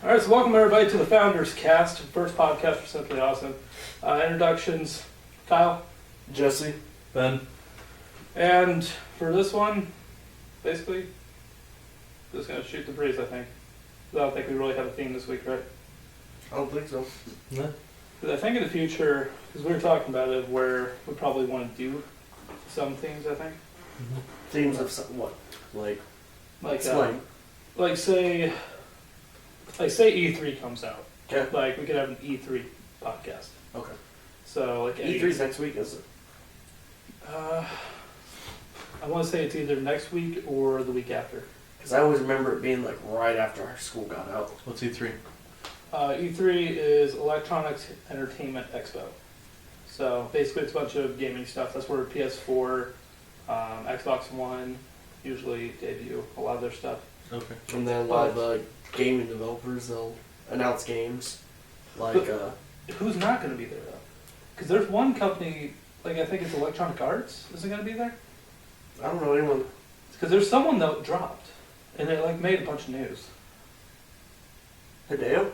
All right, so welcome everybody to the Founders Cast, first podcast for Simply Awesome. Introductions, Kyle. Jesse. Ben. And for this one, basically, just going to shoot the breeze, I think. I don't think we really have a theme this week, right? I don't think so. No. But I think in the future, because we were talking about it, where we probably want to do some things, I think. Themes of what? Like Explain. Say E3 comes out. Okay. Like, we could have an E3 podcast. Okay. So, like... E3's next week, is it? I want to say it's either next week or the week after. Because I always remember it being like right after our school got out. What's E3? E3 is Electronics Entertainment Expo. So basically it's a bunch of gaming stuff. That's where PS4, Xbox One usually debut a lot of their stuff. Okay. And then a lot of gaming developers, they'll announce games. Like, Who's not going to be there though? Because there's one company, like I think it's Electronic Arts, isn't going to be there? I don't know anyone. Because there's someone that dropped, and they like made a bunch of news. Hideo?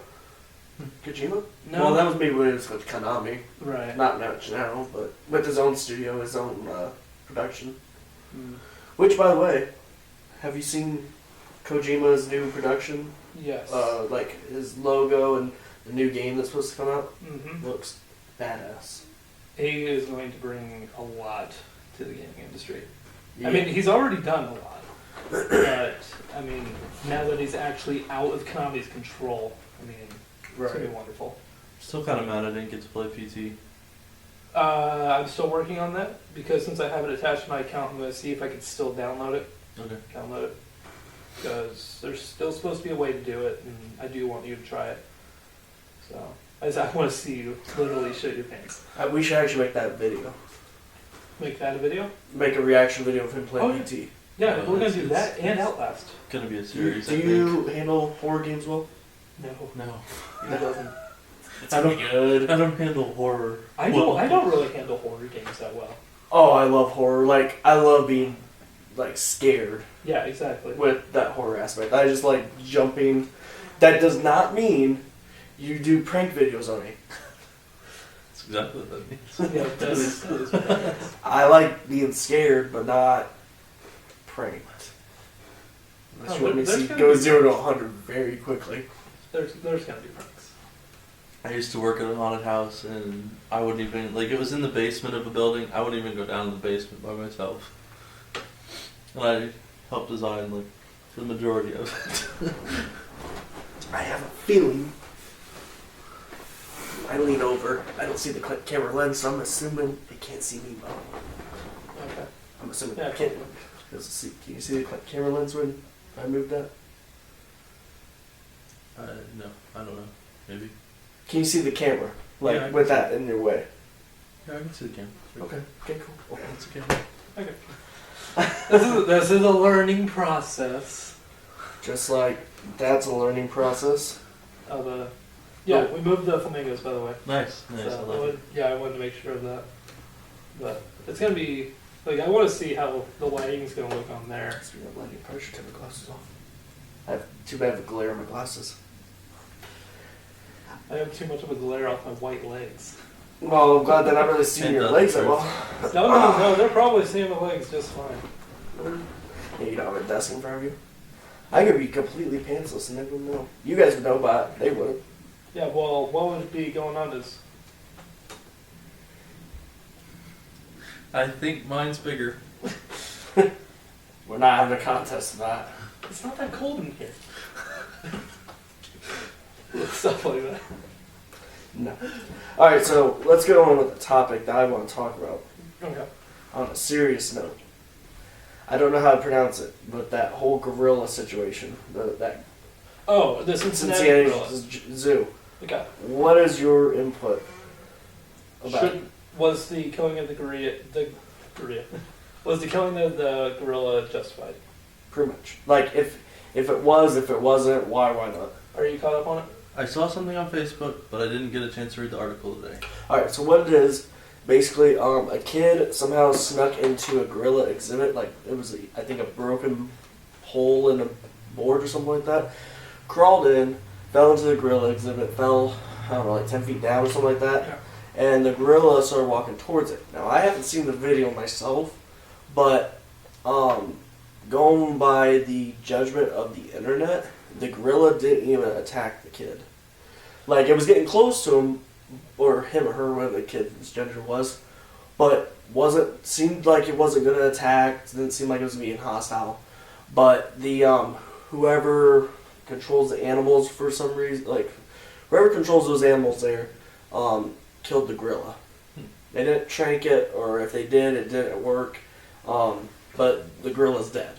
Kojima? No. Well, that was maybe when it was with Konami. Right. Not much now, but with his own studio, his own production. Mm. Which, by the way, have you seen Kojima's new production? Yes. Like his logo and the new game that's supposed to come out? Mm-hmm. Looks badass. He is going to bring a lot to the gaming industry. Yeah. I mean, he's already done a lot. But, I mean, now that he's actually out of Konami's control, I mean, it's going to be wonderful. Still kind of mad I didn't get to play PT. I'm still working on that, because since I have it attached to my account, I'm going to see if I can still download it. Okay. Download it. Because there's still supposed to be a way to do it, and I do want you to try it. So, I want to see you literally shit your pants. We should actually make that a video. Make that a video? Make a reaction video of him playing Oh, yeah. PT. Yeah, Yeah, we're going to do it's- that and Outlast. Gonna be a series. Do I you handle horror games well? No, think. No. he doesn't. It's pretty good. I don't handle horror. I don't really handle horror games that well. Oh, I love horror. Like, I love being, like, scared Yeah, exactly. with that horror aspect. I just like jumping. That does not mean you do prank videos on me. That's exactly what that means. Yeah, that is bad. I like being scared, but not pranked. Unless you Oh, let me there's see gonna go be- 0 to 100 very quickly. There's going to be pranks. I used to work at a haunted house, and I wouldn't even, like, it was in the basement of a building. I wouldn't even go down to the basement by myself. And I helped design, like, for the majority of it. I have a feeling. I lean over. I don't see the camera lens, so I'm assuming they can't see me well. Okay. I'm assuming Yeah, they can't. Can you see the camera lens when I moved that? No, I don't know. Maybe. Can you see the camera? Like, Yeah, I with can that in your way? Yeah, I can see the camera. Okay, cool. That's the camera. Okay. This is a learning process. Just like that's a learning process. Of yeah, we moved the flamingos, by the way. Nice. So I love it. I wanted to make sure of that. But it's going to be, like, I want to see how the lighting's going to look on there. Speaking of lighting, probably should take my glasses off. I have too bad of a glare in my glasses. I have too much of a glare off my white legs. Well, I'm glad that I'm not really seeing And your that's legs that true. well. No, they're probably seeing my legs just fine. Yeah, you don't have a desk in front of you. I could be completely pantsless and they wouldn't know. You guys would know, but they wouldn't. Yeah, well, what would be going on is, I think mine's bigger. We're not having a contest of that. it's not that cold in here. Stuff like that. No. Alright, so let's get on with the topic that I want to talk about. Okay. On a serious note. I don't know how to pronounce it, but that whole gorilla situation, that Oh, the Cincinnati Cincinnati gorilla. Zoo. Okay. What is your input about it? Was the killing of the gorilla was the killing of the gorilla justified? Pretty much. Like, if it was, if it wasn't, why not? Are you caught up on it? I saw something on Facebook, but I didn't get a chance to read the article today. Alright, so what it is, basically, a kid somehow snuck into a gorilla exhibit, like, it was, I think, a broken hole in a board or something like that, crawled in, fell into the gorilla exhibit, fell, I don't know, like 10 feet down or something like that. Yeah. And the gorilla started walking towards it. Now, I haven't seen the video myself, but going by the judgment of the internet, the gorilla didn't even attack the kid. Like, it was getting close to him, or him or her, whatever the kid's gender was, but seemed like it wasn't going to attack, didn't seem like it was being hostile. But the, whoever controls the animals for some reason, like, whoever controls those animals there, killed the gorilla. They didn't trank it, or if they did, it didn't work. But the gorilla's dead.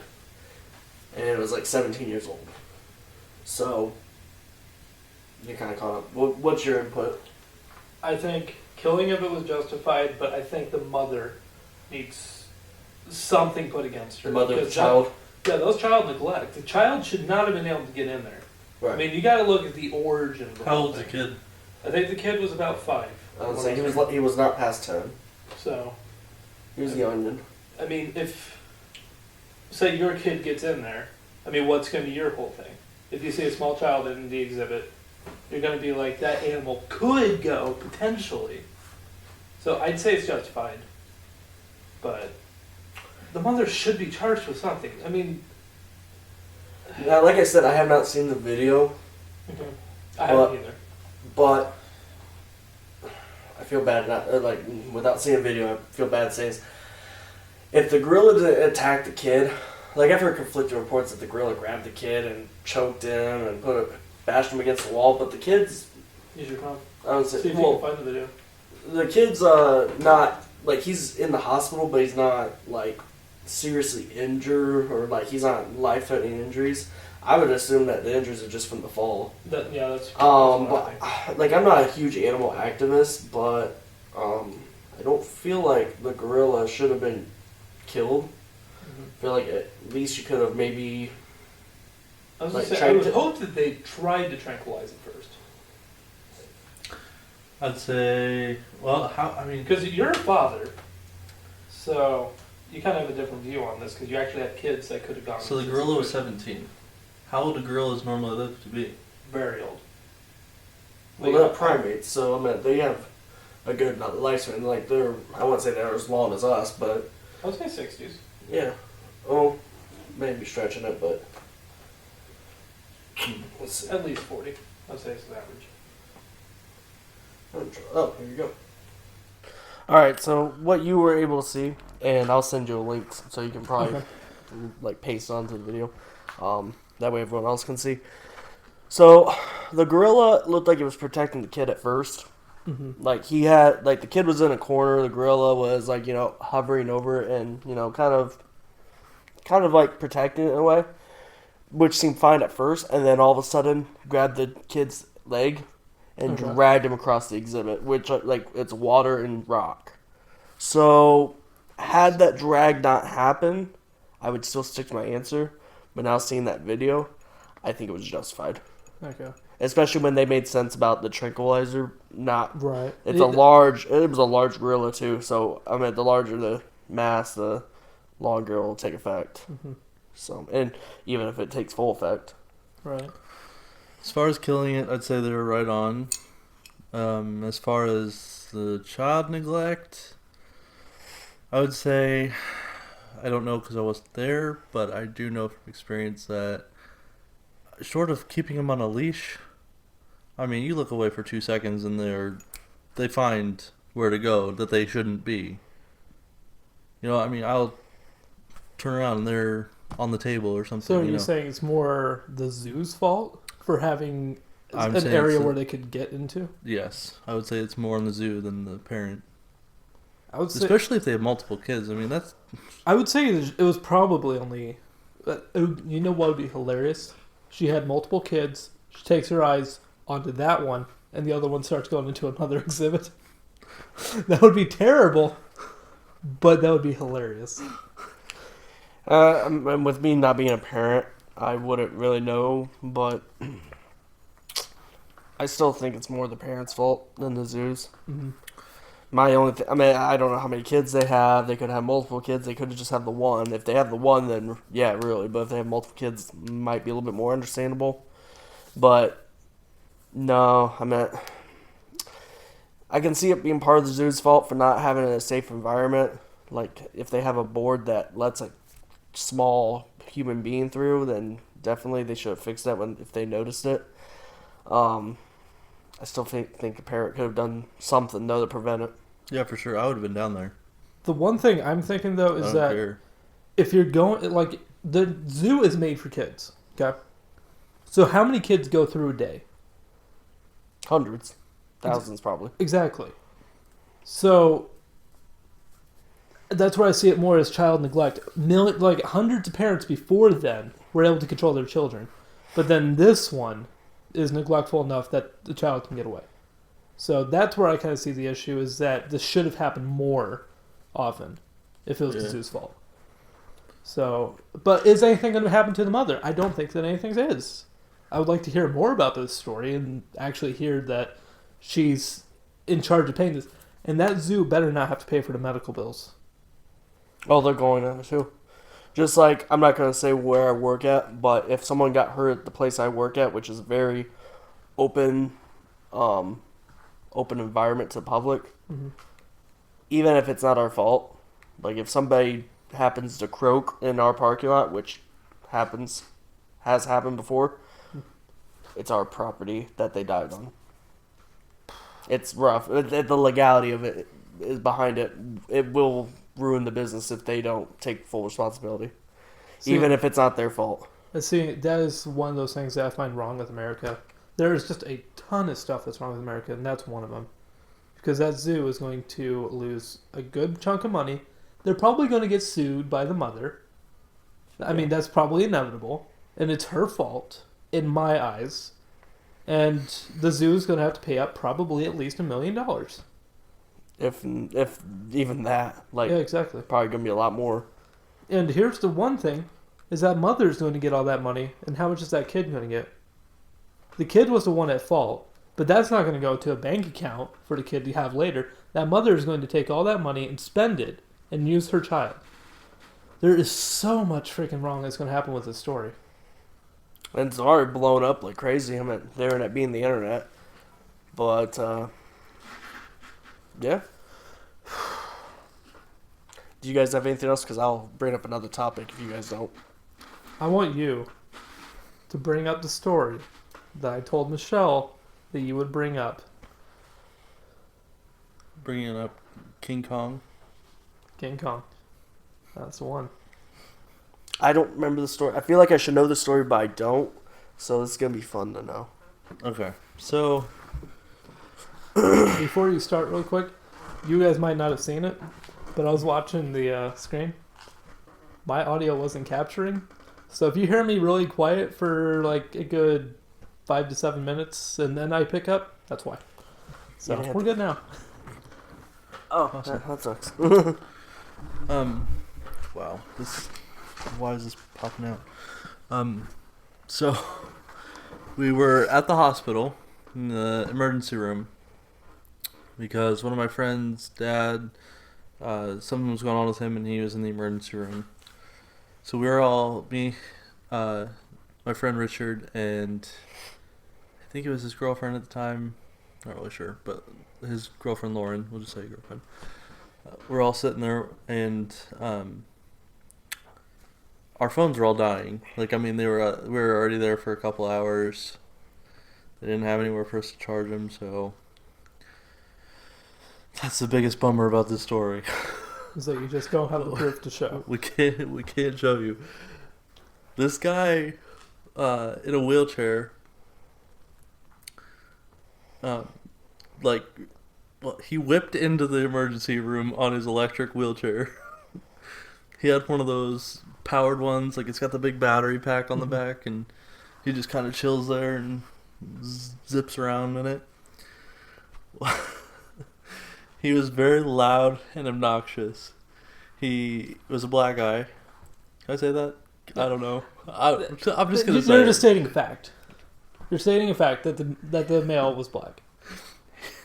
And it was like 17 years old. So, you're kind of caught up. What's your input? I think killing of it was justified, but I think the mother needs something put against her. The mother of the Because child? that was child neglect. The child should not have been able to get in there. Right. I mean, you got to look at the origin of the How whole old's the thing. kid? I think the kid was about 5. I would say he was not past 10. So, He was the onion. I mean, if, say your kid gets in there, I mean, what's going to be your whole thing? If you see a small child in the exhibit, you're going to be like, that animal could go, potentially. So I'd say it's justified. But the mother should be charged with something. I mean, Now, like I said, I have not seen the video, I haven't either. but I feel bad without seeing a video. I feel bad saying this. If the gorilla didn't attack the kid, like I've heard conflicting reports that the gorilla grabbed the kid and choked him and bashed him against the wall, but the kid's, Use your phone. I would say, See if you well, can find the video. the kid's not, like, he's in the hospital, but he's not, like, seriously injured, or, like, he's not life-threatening injuries. I would assume that the injuries are just from the fall. Yeah, that's what I think. But, like, I'm not a huge animal activist, but, I don't feel like the gorilla should have been killed. I feel like at least you could have maybe... I was like, gonna say, I would tried to- hope that they tried to tranquilize it first. I'd say, well, Because you're a father, so you kind of have a different view on this, because you actually have kids that could have gone. so the into gorilla was situation. 17. How old do gorillas normally live to be? Very old. Well, they're primates, so, I mean, they have a good amount of lifespan. Like, I wouldn't say they're as long as us, but, I would say 60s. yeah. Oh, maybe stretching it, but... Let's see. At least 40. I'd say it's the average. Oh, here you go. Alright, so what you were able to see, and I'll send you a link so you can probably like paste onto the video. That way everyone else can see. So the gorilla looked like it was protecting the kid at first. Like the kid was in a corner, the gorilla was like, hovering over it and, kind of like protecting it in a way, which seemed fine at first, and then all of a sudden grabbed the kid's leg and dragged him across the exhibit, which, like, it's water and rock. So, had that drag not happen, I would still stick to my answer. But now seeing that video, I think it was justified. Okay. Especially when they made sense about the tranquilizer not... Right. It was a large gorilla, too. So, I mean, the larger the mass, the longer it will take effect. So, and even if it takes full effect. Right. As far as killing it, I'd say they were right on. As far as the child neglect, I would say, I don't know because I wasn't there, but I do know from experience that short of keeping them on a leash, I mean, you look away for 2 seconds and they find where to go that they shouldn't be. I mean, I'll turn around and they're on the table or something. So you're saying it's more the zoo's fault for having I'm an saying area it's where they could get into? Yes, I would say it's more in the zoo than the parent. I would say, Especially if they have multiple kids. I mean, that's... I would say it was probably only... you know what would be hilarious? She had multiple kids. She takes her eyes onto that one, and the other one starts going into another exhibit. That would be terrible, but that would be hilarious. And with me not being a parent, I wouldn't really know, but I still think it's more the parents' fault than the zoo's. My only I mean, I don't know how many kids they have. They could have multiple kids. They could have just have the one. If they have the one, then yeah, really. But if they have multiple kids, it might be a little bit more understandable. But No, I meant I can see it being part of the zoo's fault for not having a safe environment. Like if they have a board that lets a small human being through, then definitely they should have fixed that when if they noticed it. I still think a parent could have done something though to prevent it. Yeah, for sure. I would have been down there. The one thing I'm thinking though I is don't that care. if you're going, like, the zoo is made for kids. Okay. So how many kids go through a day? Hundreds, thousands probably. Exactly. So that's where I see it more as child neglect. Like hundreds of parents before then were able to control their children, but then this one is neglectful enough that the child can get away. So that's where I kind of see the issue is that this should have happened more often if it was the Yeah. zoo's fault. So, but is anything going to happen to the mother? I don't think that anything is. I would like to hear more about this story and actually hear that she's in charge of paying this. And that zoo better not have to pay for the medical bills. Oh, they're going to too. Just like I'm not gonna say where I work at, but if someone got hurt at the place I work at, which is a very open, open environment to the public, Mm-hmm. even if it's not our fault, like if somebody happens to croak in our parking lot, which has happened before, it's our property that they died on. It's rough. The legality of it is behind it. It will ruin the business if they don't take full responsibility, even if it's not their fault. See, that is one of those things that I find wrong with America. There is just a ton of stuff that's wrong with America, and that's one of them. Because that zoo is going to lose a good chunk of money. They're probably going to get sued by the mother. I mean, that's probably inevitable. And it's her fault, in my eyes. And the zoo is going to have to pay up probably at least $1 million. If even that, like, Yeah, exactly. probably gonna be a lot more. And here's the one thing, is that mother's going to get all that money, and how much is that kid going to get? The kid was the one at fault, but that's not going to go to a bank account for the kid to have later. That mother is going to take all that money and spend it and use her child. There is so much freaking wrong that's going to happen with this story. And it's already blown up like crazy. I mean, the internet being the internet, but yeah. Do you guys have anything else? Because I'll bring up another topic if you guys don't. I want you to bring up the story that I told Michelle that you would bring up. Bringing up King Kong. King Kong. That's the one. I don't remember the story. I feel like I should know the story, but I don't. So it's gonna be fun to know. Okay. So, Before you start real quick, you guys might not have seen it, but I was watching the screen. My audio wasn't capturing. So if you hear me really quiet for like a good 5 to 7 minutes and then I pick up, that's why. So Yeah. we're good now. Oh, that sucks. wow. Why is this popping out? So, we were at the hospital in the emergency room because one of my friend's dad, something was going on with him and he was in the emergency room. So we were all, my friend Richard, and I think it was his girlfriend at the time, not really sure, but his girlfriend Lauren, we'll just say girlfriend. We're all sitting there and our phones were all dying. Like, I mean, we were already there for a couple hours. They didn't have anywhere for us to charge them, so that's the biggest bummer about this story. So you just don't have the proof to show. We can't show you. This guy in a wheelchair, he whipped into the emergency room on his electric wheelchair. He had one of those powered ones, like it's got the big battery pack on the back, and he just kind of chills there and zips around in it. He was very loud and obnoxious. He was a black guy. Can I say that? I don't know. I'm just gonna say You're it. just stating a fact. You're stating a fact that the male was black,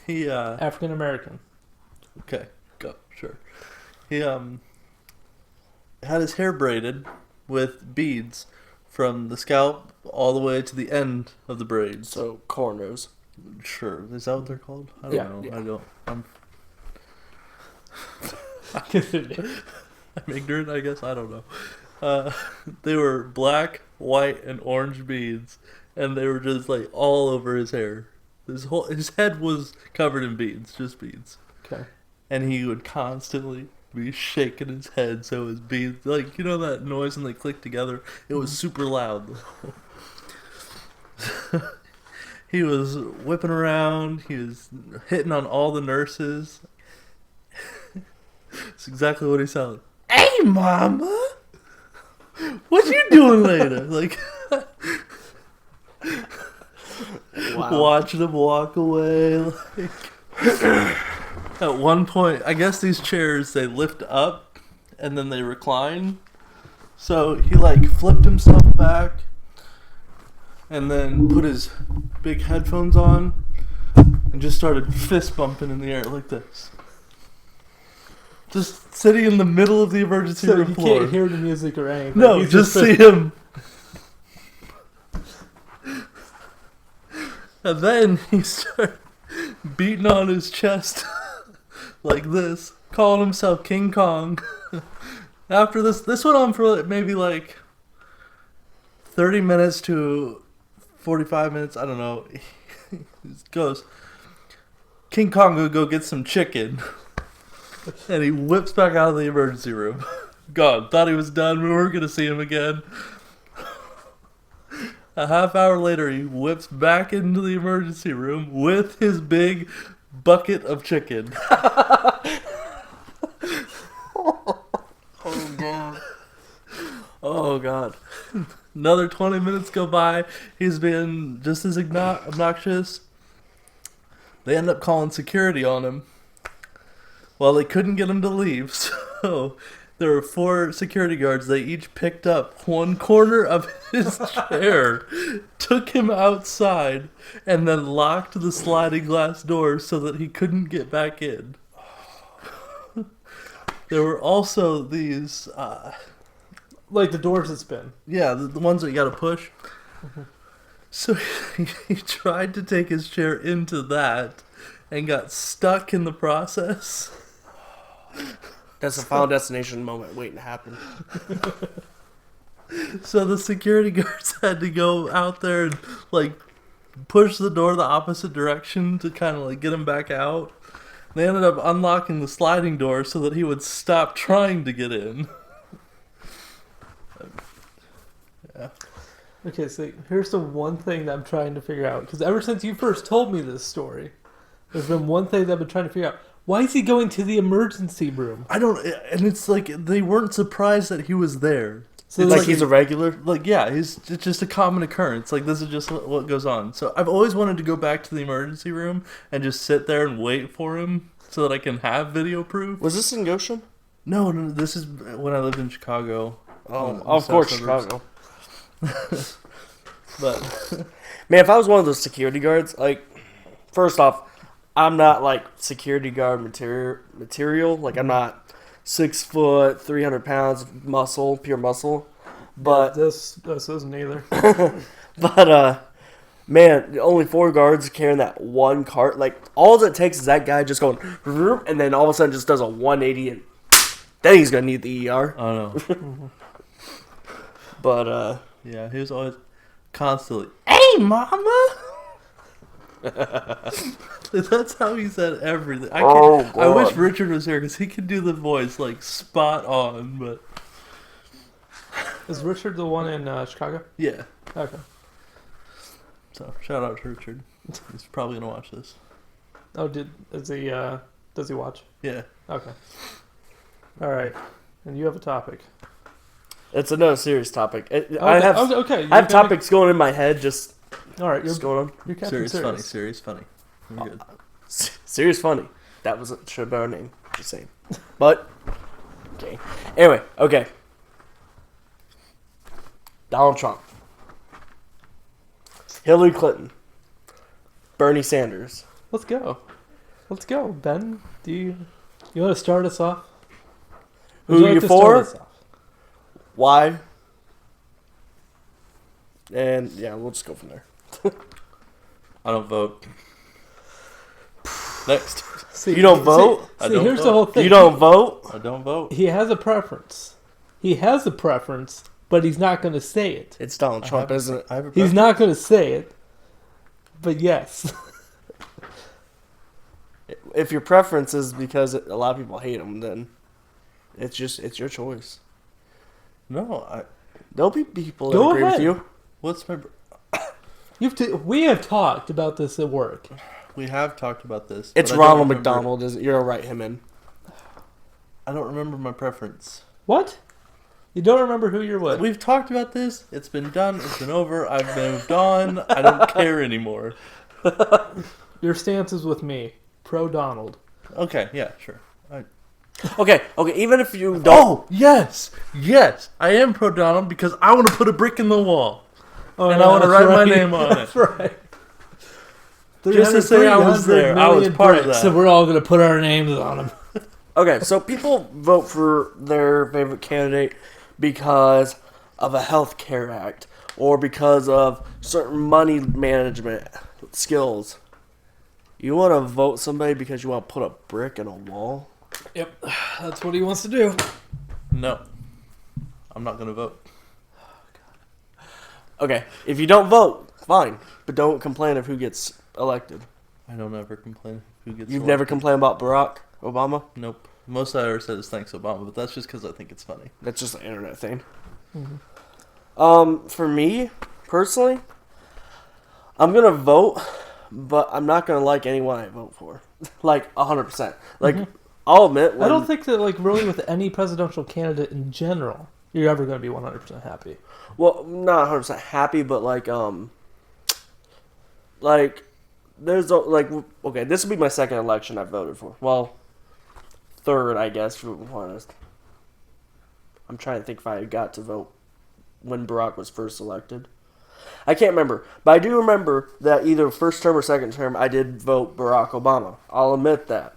He African American. okay, go sure. He had his hair braided with beads from the scalp all the way to the end of the braids. So cornrows. Sure. Is that what they're called? I don't Yeah. know. Yeah. I don't. Continue. I'm ignorant, I guess. I don't know. They were black, white, and orange beads, and they were just like all over his hair. His head was covered in beads, just beads, Okay. and he would constantly be shaking his head so his beads, like you know that noise when they click together, it was super loud. He was whipping around. He was hitting on all the nurses. It's exactly what he sounded. Hey, mama, what you doing later? Like, Wow. watching him walk away. Like, at one point, I guess these chairs they lift up and then they recline. So he like flipped himself back and then put his big headphones on and just started fist bumping in the air like this. Just sitting in the middle of the emergency So room you floor. can't hear the music or anything. No, He's just see him. And then he started beating on his chest like this, calling himself King Kong. After this went on for maybe like 30 minutes to 45 minutes, I don't know. He goes, King Kong, go get some chicken. And he whips back out of the emergency room. God, thought he was done. We weren't going to see him again. A half hour later, he whips back into the emergency room with his big bucket of chicken. Oh god. Oh god. Another 20 minutes go by. He's been just as obnoxious. They end up calling security on him. Well, they couldn't get him to leave, so there were 4 security guards. They each picked up one corner of his chair, took him outside, and then locked the sliding glass doors so that he couldn't get back in. There were also these, like the doors that spin. yeah, the ones that you gotta push. So he tried to take his chair into that and got stuck in the process. That's a Final Destination moment waiting to happen. So the security guards had to go out there and like push the door the opposite direction to kind of like get him back out. They ended up unlocking the sliding door so that he would stop trying to get in. Yeah. Okay, so here's the one thing that I'm trying to figure out. Because ever since you first told me this story, there's been one thing that I've been trying to figure out. Why is he going to the emergency room? I don't, and it's like they weren't surprised that he was there. So It's Like he's a regular? Like, yeah, it's just a common occurrence. Like, this is just what goes on. So I've always wanted to go back to the emergency room and just sit there and wait for him so that I can have video proof. Was this in Goshen? No, this is when I lived in Chicago. Oh, in the of south course, suburbs. Chicago. But Man, if I was one of those security guards, like, first off, I'm not like security guard material. Like, I'm not 6 foot, 300 pounds of muscle, pure muscle. But this isn't either. man, only 4 guards carrying that one cart. Like, all it takes is that guy just going, and then all of a sudden just does a 180, and then he's gonna need the ER. I don't know. But Yeah, he was always constantly, "Hey, mama." That's how he said everything. I wish Richard was here because he could do the voice like spot on. But Is Richard the one in Chicago? yeah, Okay. so shout out to Richard. He's probably gonna watch this. Oh, does he watch? Yeah. Okay. All right. And you have a topic. it's another serious topic. I Okay, have okay. I have topics going in my head, just All right. You're going on. Captain Serious, Serious. funny, serious, funny. We're good. Serious funny. That was should have been our name. Just saying. But okay. Anyway, okay. Donald Trump, Hillary Clinton, Bernie Sanders. Let's go. Ben, do you want to start us off? Would Who like you to for? start us off? Why? And yeah, we'll just go from there. I don't vote. Next. See, You don't vote? I See, don't here's the vote. whole thing. You don't vote? I don't vote. He has a preference. He has a preference, but he's not going to say it. It's Donald Trump, isn't it? I have a He's not going to say it. But yes. If your preference is because a lot of people hate him, then it's your choice. No, There'll be people that Go agree ahead. with you. what's my... We have talked about this at work. We have talked about this. It's but I don't Ronald remember- McDonald. You're gonna write him in. I don't remember my preference. What? You don't remember who you're with? We've talked about this. It's been done. It's been over. I've moved on. I don't care anymore. Your stance is with me. Pro Donald. Okay, yeah, sure. Okay. Even if you don't. Oh, yes. I am pro Donald because I want to put a brick in the wall. Oh, And I want to write my name on it. That's right. Just to say I was 300 there. I was million part of bricks, that. So we're all going to put our names on them. Okay, so people vote for their favorite candidate because of a health care act or because of certain money management skills. You want to vote somebody because you want to put a brick in a wall? Yep. That's what he wants to do. No. I'm not going to vote. Okay, if you don't vote, fine, but don't complain of who gets elected. I don't ever complain who gets You've elected. never complained about Barack Obama? Nope. Most I ever said is thanks, Obama, but that's just because I think it's funny. That's just an internet thing. Mm-hmm. For me, personally, I'm gonna vote, but I'm not gonna like anyone I vote for. Like 100%. Like I'll admit, I don't think that, like, really with any presidential candidate in general, you're ever going to be 100% happy. Well, not 100% happy, but like there's like okay, this will be my second election I voted for. Well, third, I guess, to be honest. I'm trying to think if I got to vote when Barack was first elected. I can't remember, but I do remember that either first term or second term I did vote Barack Obama. I'll admit that.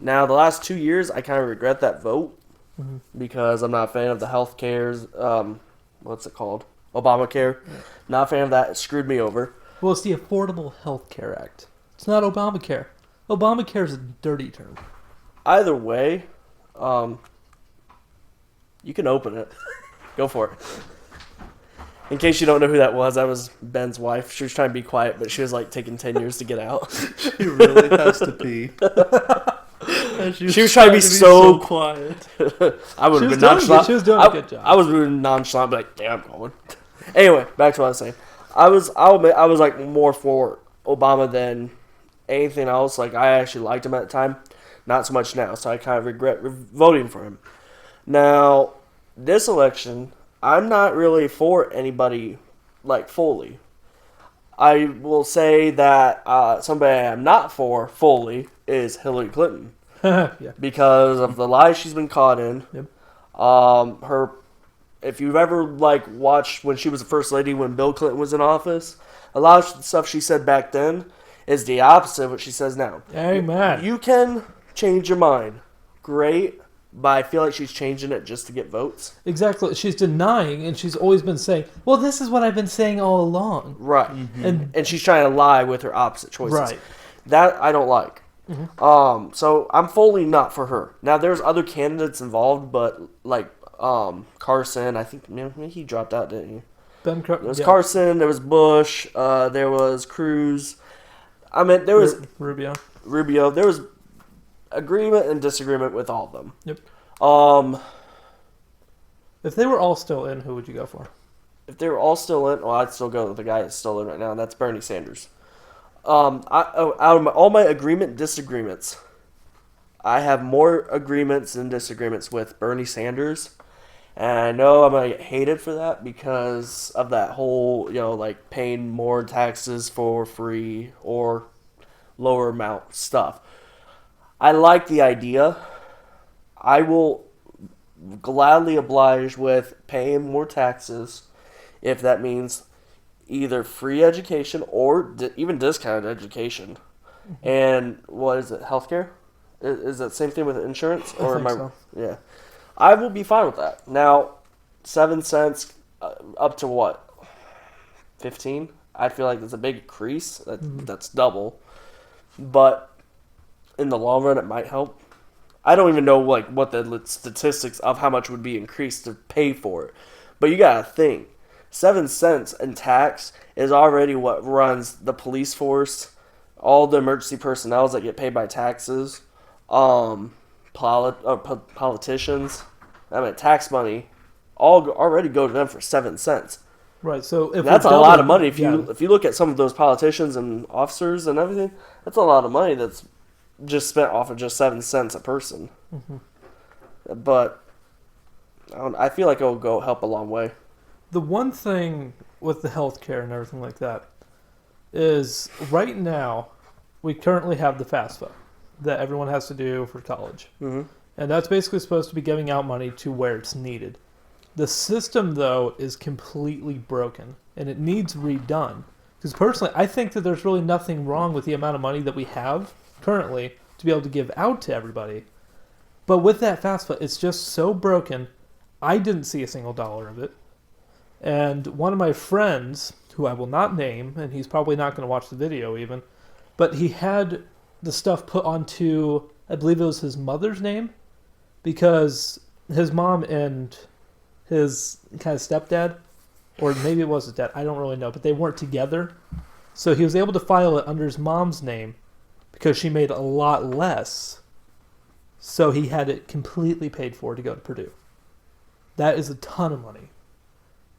Now, the last 2 years, I kind of regret that vote because I'm not a fan of the health cares. What's it called? Obamacare. Not a fan of that. It screwed me over. Well, it's the Affordable Health Care Act. It's not Obamacare. Obamacare is a dirty term. Either way, you can open it. Go for it. In case you don't know who that was Ben's wife. She was trying to be quiet, but she was like taking 10 years to get out. She really has to pee. And She was trying to be so quiet. I would She have was been doing nonchalant. good. She was doing a good job. I was really nonchalant, but like, damn, I'm going. Anyway, back to what I was saying. I'll admit, I was like more for Obama than anything else. Like, I actually liked him at the time. Not so much now, so I kind of regret voting for him. Now, this election, I'm not really for anybody, like, fully. I will say that somebody I'm not for fully is Hillary Clinton. Yeah. Because of the lies she's been caught in. Yep. Her, if you've ever like watched when she was the first lady when Bill Clinton was in office, a lot of the stuff she said back then is the opposite of what she says now. Amen. You can change your mind, great, but I feel like she's changing it just to get votes. Exactly. She's denying, and she's always been saying, well, this is what I've been saying all along. Right. And she's trying to lie with her opposite choices. Right. That I don't like. So I'm fully not for her. Now there's other candidates involved, but like Carson, I think maybe he dropped out, didn't he? Ben There was Carson, there was Bush, there was Cruz. I mean, there was Rubio. Rubio. There was agreement and disagreement with all of them. Yep. Um, If they were all still in, who would you go for? if they were all still in, well, I'd still go with the guy that's still in right now, and that's Bernie Sanders. Out of all my agreement disagreements, I have more agreements than disagreements with Bernie Sanders. And I know I'm going to get hated for that because of that whole, like paying more taxes for free or lower amount stuff. I like the idea. I will gladly oblige with paying more taxes if that means either free education or even discounted education. And what is it, healthcare? Is that the same thing with insurance? I think so. Yeah. I will be fine with that. Now, 7 cents up to what? 15? I feel like that's a big increase. That's double. But in the long run, it might help. I don't even know like what the statistics of how much would be increased to pay for it. But you gotta think, 7 cents in tax is already what runs the police force, all the emergency personnel that get paid by taxes, politicians. I mean, tax money, all already go to them for 7 cents. Right. So if That's we're a lot of doubling- money. If yeah. you look at some of those politicians and officers and everything, that's a lot of money that's just spent off of just 7 cents a person. But I feel like it'll go help a long way. The one thing with the healthcare and everything like that is right now we currently have the FAFSA that everyone has to do for college. Mm-hmm. And that's basically supposed to be giving out money to where it's needed. The system, though, is completely broken, and it needs redone. Because personally, I think that there's really nothing wrong with the amount of money that we have currently to be able to give out to everybody. But with that FAFSA, it's just so broken, I didn't see a single dollar of it. And one of my friends, who I will not name, and he's probably not going to watch the video even, but he had the stuff put onto, I believe it was his mother's name, because his mom and his kind of stepdad, or maybe it was his dad, I don't really know, but they weren't together. So he was able to file it under his mom's name because she made a lot less. So he had it completely paid for to go to Purdue. That is a ton of money.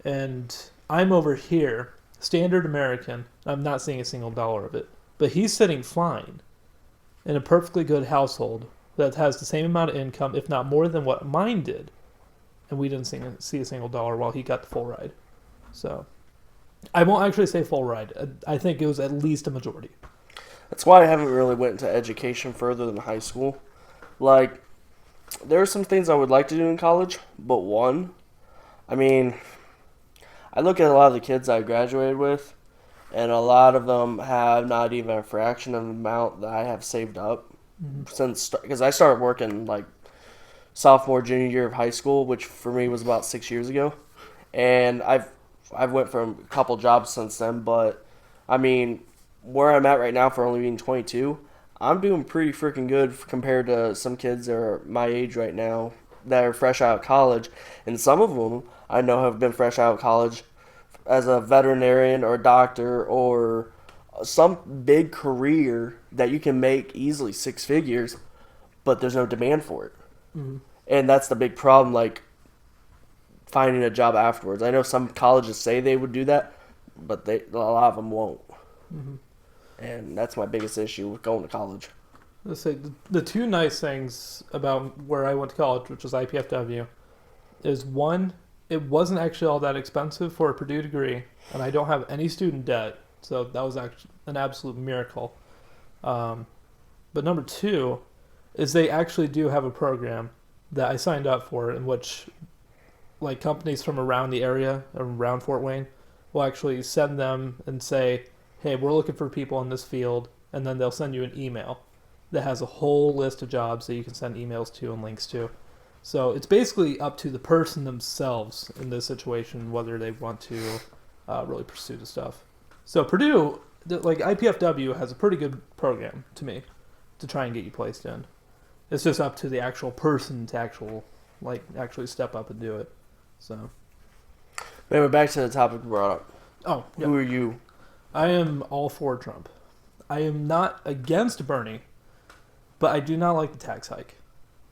And I'm over here, standard American, I'm not seeing a single dollar of it. But he's sitting fine in a perfectly good household that has the same amount of income, if not more than what mine did. And we didn't see a single dollar while he got the full ride. So I won't actually say full ride. I think it was at least a majority. That's why I haven't really went into education further than high school. Like, there are some things I would like to do in college, but I look at a lot of the kids I graduated with, and a lot of them have not even a fraction of the amount that I have saved up because I started working like sophomore, junior year of high school, which for me was about 6 years ago, and I've went from a couple jobs since then. But I mean, where I'm at right now for only being 22, I'm doing pretty freaking good compared to some kids that are my age right now that are fresh out of college, and some of them I know have been fresh out of college as a veterinarian or a doctor or some big career that you can make easily 6 figures, but there's no demand for it. Mm-hmm. And that's the big problem, like finding a job afterwards. I know some colleges say they would do that, but a lot of them won't. Mm-hmm. And that's my biggest issue with going to college. Let's say the two nice things about where I went to college, which was IPFW, is one, it wasn't actually all that expensive for a Purdue degree, and I don't have any student debt, so that was actually an absolute miracle. But number two is they actually do have a program that I signed up for in which like companies from around the area, around Fort Wayne, will actually send them and say, hey, we're looking for people in this field, and then they'll send you an email that has a whole list of jobs that you can send emails to and links to. So it's basically up to the person themselves in this situation whether they want to really pursue the stuff. So Purdue, like IPFW, has a pretty good program to me to try and get you placed in. It's just up to the actual person to actually step up and do it. So. Anyway, back to the topic we brought up. Oh, yeah. Who are you? I am all for Trump. I am not against Bernie, but I do not like the tax hike.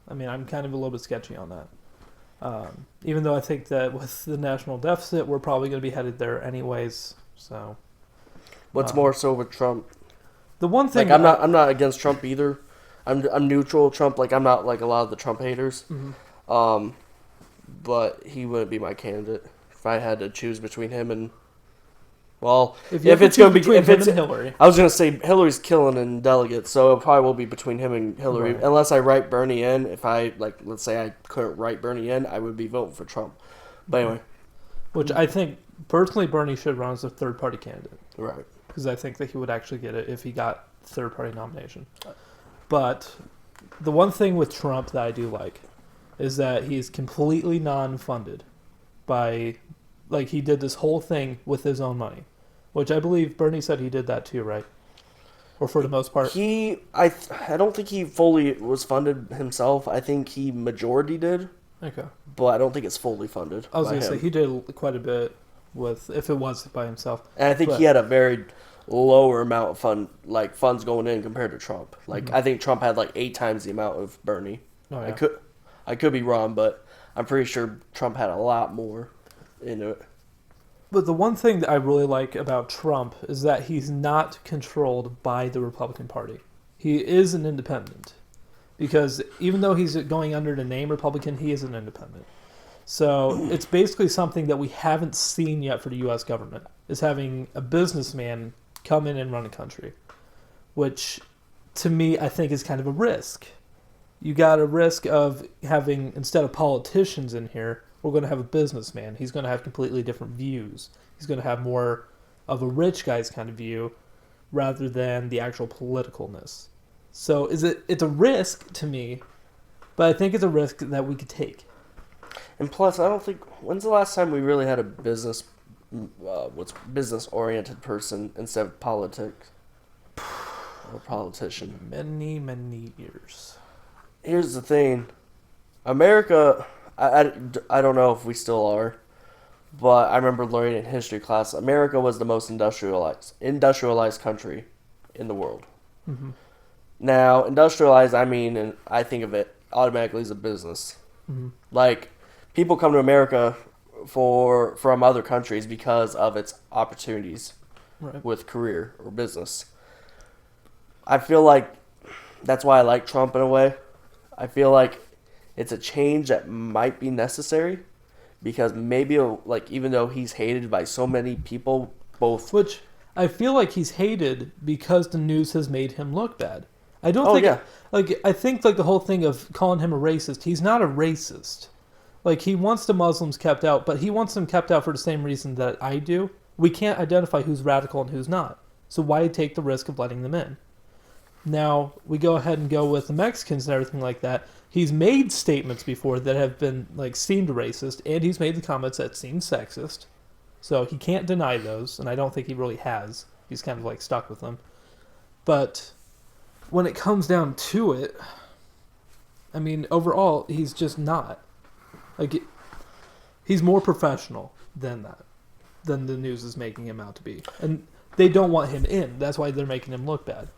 I mean, I'm kind of a little bit sketchy on that. Even though I think that with the national deficit, we're probably going to be headed there anyways. So, What's more so with Trump? the one thing Like, I'm not against Trump either. I'm neutral Trump. Like, I'm not like a lot of the Trump haters. Mhm. But he wouldn't be my candidate if I had to choose between him and. Well, if you have it's to gonna choose be between if him it's and Hillary, I was gonna say Hillary's killing in delegates, so it probably will be between him and Hillary. Right. Unless I write Bernie in, if I let's say I couldn't write Bernie in, I would be voting for Trump. But anyway, which I think personally Bernie should run as a third-party candidate. right. Because I think that he would actually get it if he got third-party nomination. But the one thing with Trump that I do like is that he's completely non-funded by, like, he did this whole thing with his own money, which I believe Bernie said he did that too, right? or for the most part. I don't think he fully was funded himself. I think he majority did, Okay. but I don't think it's fully funded. I was by gonna say him. he did quite a bit with if it was by himself. And I think but- he had a very lower amount of funds going in compared to Trump. Like Mhm. I think Trump had like 8 times the amount of Bernie. Oh, yeah. I could be wrong, but I'm pretty sure Trump had a lot more into it. But the one thing that I really like about Trump is that he's not controlled by the Republican Party. He is an independent. Because even though he's going under the name Republican, he is an independent. So it's basically something that we haven't seen yet for the U.S. government, is having a businessman come in and run a country. Which, to me, I think is kind of a risk. You got a risk of having, instead of politicians in here, we're going to have a businessman. He's going to have completely different views. He's going to have more of a rich guy's kind of view rather than the actual politicalness. So it's a risk to me, but I think it's a risk that we could take. And plus, I don't think when's the last time we really had a business oriented person instead of politics or politician. Many, many years. Here's the thing, America. I don't know if we still are, but I remember learning in history class, America was the most industrialized country in the world. Mm-hmm. Now, industrialized, I mean, and I think of it automatically as a business. Mm-hmm. Like, people come to America from other countries because of its opportunities Right. with career or business. I feel like that's why I like Trump in a way. I feel like it's a change that might be necessary because maybe, like, even though he's hated by so many people, both. Which I feel like he's hated because the news has made him look bad. I don't Oh, think, yeah. like, I think, like, the whole thing of calling him a racist, he's not a racist. Like, he wants the Muslims kept out, but he wants them kept out for the same reason that I do. We can't identify who's radical and who's not. So why take the risk of letting them in? Now, we go ahead and go with the Mexicans and everything like that. He's made statements before that have been, like, seemed racist, and he's made the comments that seemed sexist. So he can't deny those, and I don't think he really has. He's kind of, like, stuck with them. But when it comes down to it, I mean, overall, he's just not. Like, he's more professional than that, than the news is making him out to be. And they don't want him in. That's why they're making him look bad.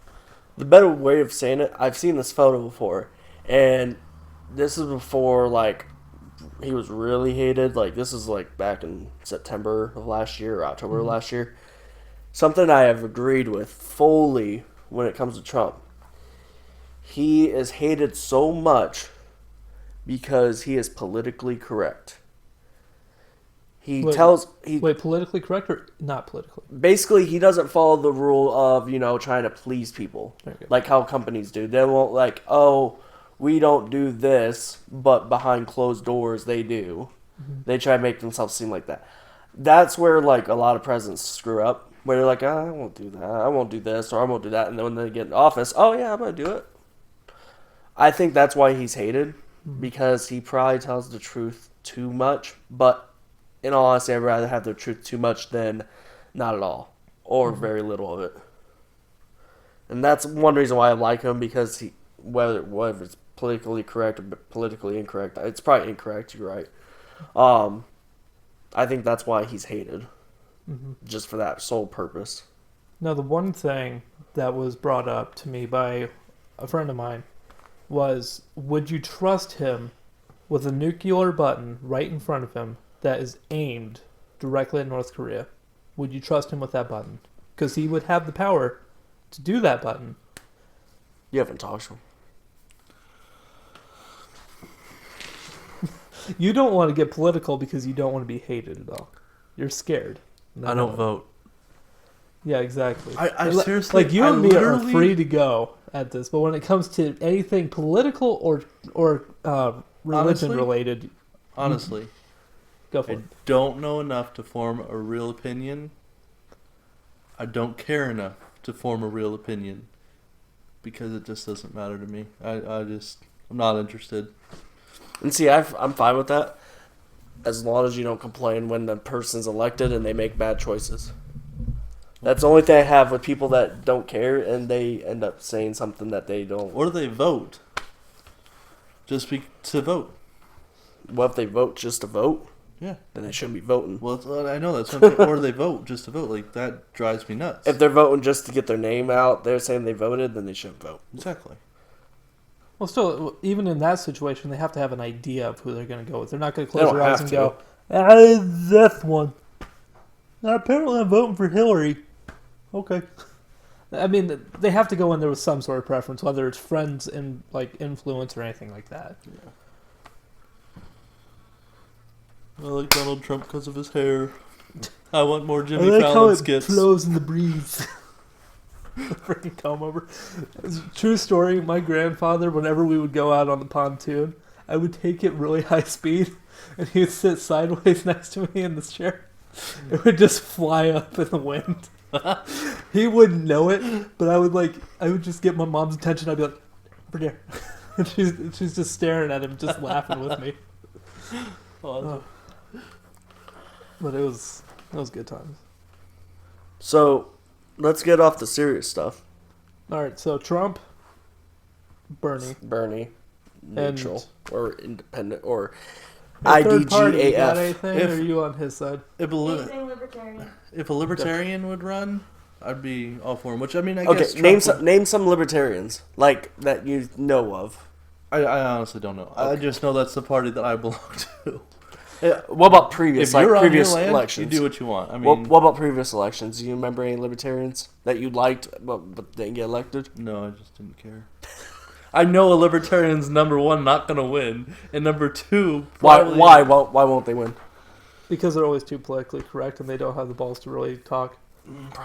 The better way of saying it, I've seen this photo before, and this is before, like, he was really hated. Like, this is, like, back in September of last year or October of last year. Something I have agreed with fully when it comes to Trump. He is hated so much because he is politically correct. Wait, Politically correct or not politically? basically he doesn't follow the rule of, trying to please people. Okay. Like how companies do. They won't like, oh, we don't do this, but behind closed doors they do. Mm-hmm. They try to make themselves seem like that. That's where like a lot of presidents screw up. Where they're like, I won't do that. I won't do this or I won't do that. And then when they get in office, oh yeah, I'm going to do it. I think that's why he's hated. Because he probably tells the truth too much. But in all honesty, I'd rather have the truth too much than not at all. Or very little of it. And that's one reason why I like him. Because whether it's politically correct or politically incorrect, it's probably incorrect, you're right. I think that's why he's hated. Mm-hmm. Just for that sole purpose. Now, the one thing that was brought up to me by a friend of mine was, would you trust him with a nuclear button right in front of him that is aimed directly at North Korea? Would you trust him with that button? Because he would have the power to do that button. You haven't talked to him. You don't want to get political because you don't want to be hated at all. You're scared. I don't vote. Yeah, exactly. I seriously, like you and me are free to go at this, but when it comes to anything political or religion Honestly? related, Honestly, go for I it. don't know enough to form a real opinion. I don't care enough to form a real opinion because it just doesn't matter to me. I'm not interested. And see, I'm fine with that. As long as you don't complain when the person's elected and they make bad choices. That's the only thing I have with people that don't care, and they end up saying something that they don't. Or they vote. To vote. What if they vote just to vote? Yeah. Then they shouldn't be voting. Well, I know that's what I'm saying. Or they vote just to vote. Like, that drives me nuts. If they're voting just to get their name out, they're saying they voted, then they shouldn't vote. Exactly. Well, still, even in that situation, they have to have an idea of who they're going to go with. They're not going to They close don't their eyes have and to. go, "That's one." Now, apparently, I'm voting for Hillary. Okay. I mean, they have to go in there with some sort of preference, whether it's friends and like influence or anything like that. I like Donald Trump because of his hair. I want more I Jimmy like how Fallon it skits. flows in the breeze. Freaking comb over. It's a true story. My grandfather, whenever we would go out on the pontoon, I would take it really high speed, and he would sit sideways next to me in this chair. It would just fly up in the wind. He wouldn't know it, but I would just get my mom's attention. I'd be like, "Over there," and she's just staring at him, just laughing with me. Oh, But it was good times. So, let's get off the serious stuff. All right, so Trump, Bernie, Neutral or independent or a third party. You got IDGAF. anything? Or are you on his side? if a libertarian would run, I'd be all for him. Which, I mean, I guess Trump would- name some libertarians like that you know of. I honestly don't know. I just know that's the party that I belong to. What about previous If you're on previous your land, elections? you do what you want. I mean, What about previous elections? Do you remember any libertarians that you liked but didn't get elected? no, I just didn't care. I know a libertarian's number one not gonna win, and number two, probably, Why won't they win? Because they're always too politically correct and they don't have the balls to really talk.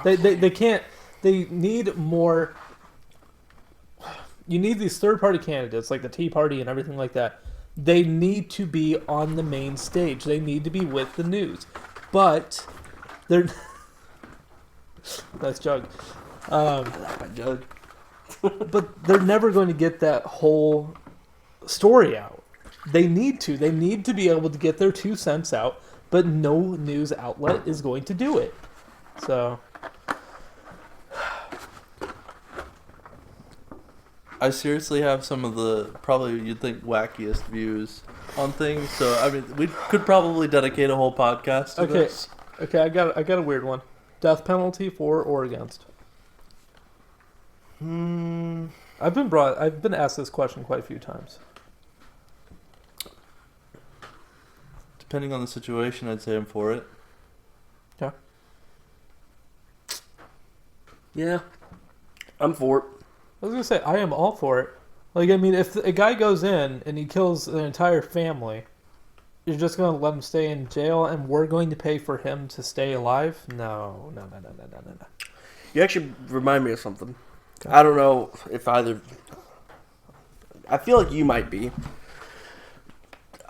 They can't. They need more. You need these third party candidates like the Tea Party and everything like that. They need to be on the main stage. They need to be with the news. But they're. Nice jug. Judge. But they're never going to get that whole story out. They need to. They need to be able to get their 2 cents out, but no news outlet is going to do it. So, I seriously have some of the probably you'd think wackiest views on things. So I mean, we could probably dedicate a whole podcast to Okay. this. okay, I got a weird one. Death penalty for or against? I've been asked this question quite a few times. Depending on the situation, I'd say I'm for it. Yeah, I'm for it. I was gonna say I am all for it. Like, I mean, if a guy goes in and he kills an entire family, you're just gonna let him stay in jail, and we're going to pay for him to stay alive? No. You actually remind me of something. Okay. I don't know if either. I feel like you might be.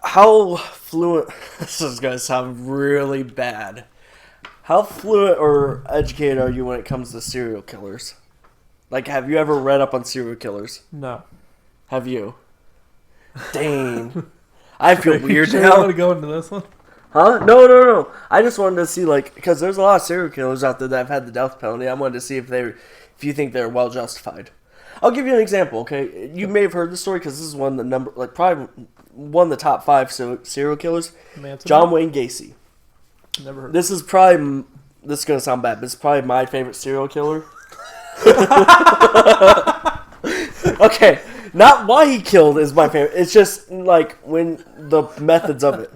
How fluent? This is gonna sound really bad. How fluent or educated are you when it comes to serial killers? Like, have you ever read up on serial killers? No. Have you? Dang. I feel weird You now. want to go into this one? Huh? No. I just wanted to see, like, because there's a lot of serial killers out there that have had the death penalty. I wanted to see if you think they're well justified. I'll give you an example, okay? You may have heard this story because this is one of the probably one of the top 5 serial killers. Manson? John Wayne Gacy. Never heard. This is probably, this is going to sound bad, but it's probably my favorite serial killer. Okay, not why he killed is my favorite. It's just, like, when the methods of it.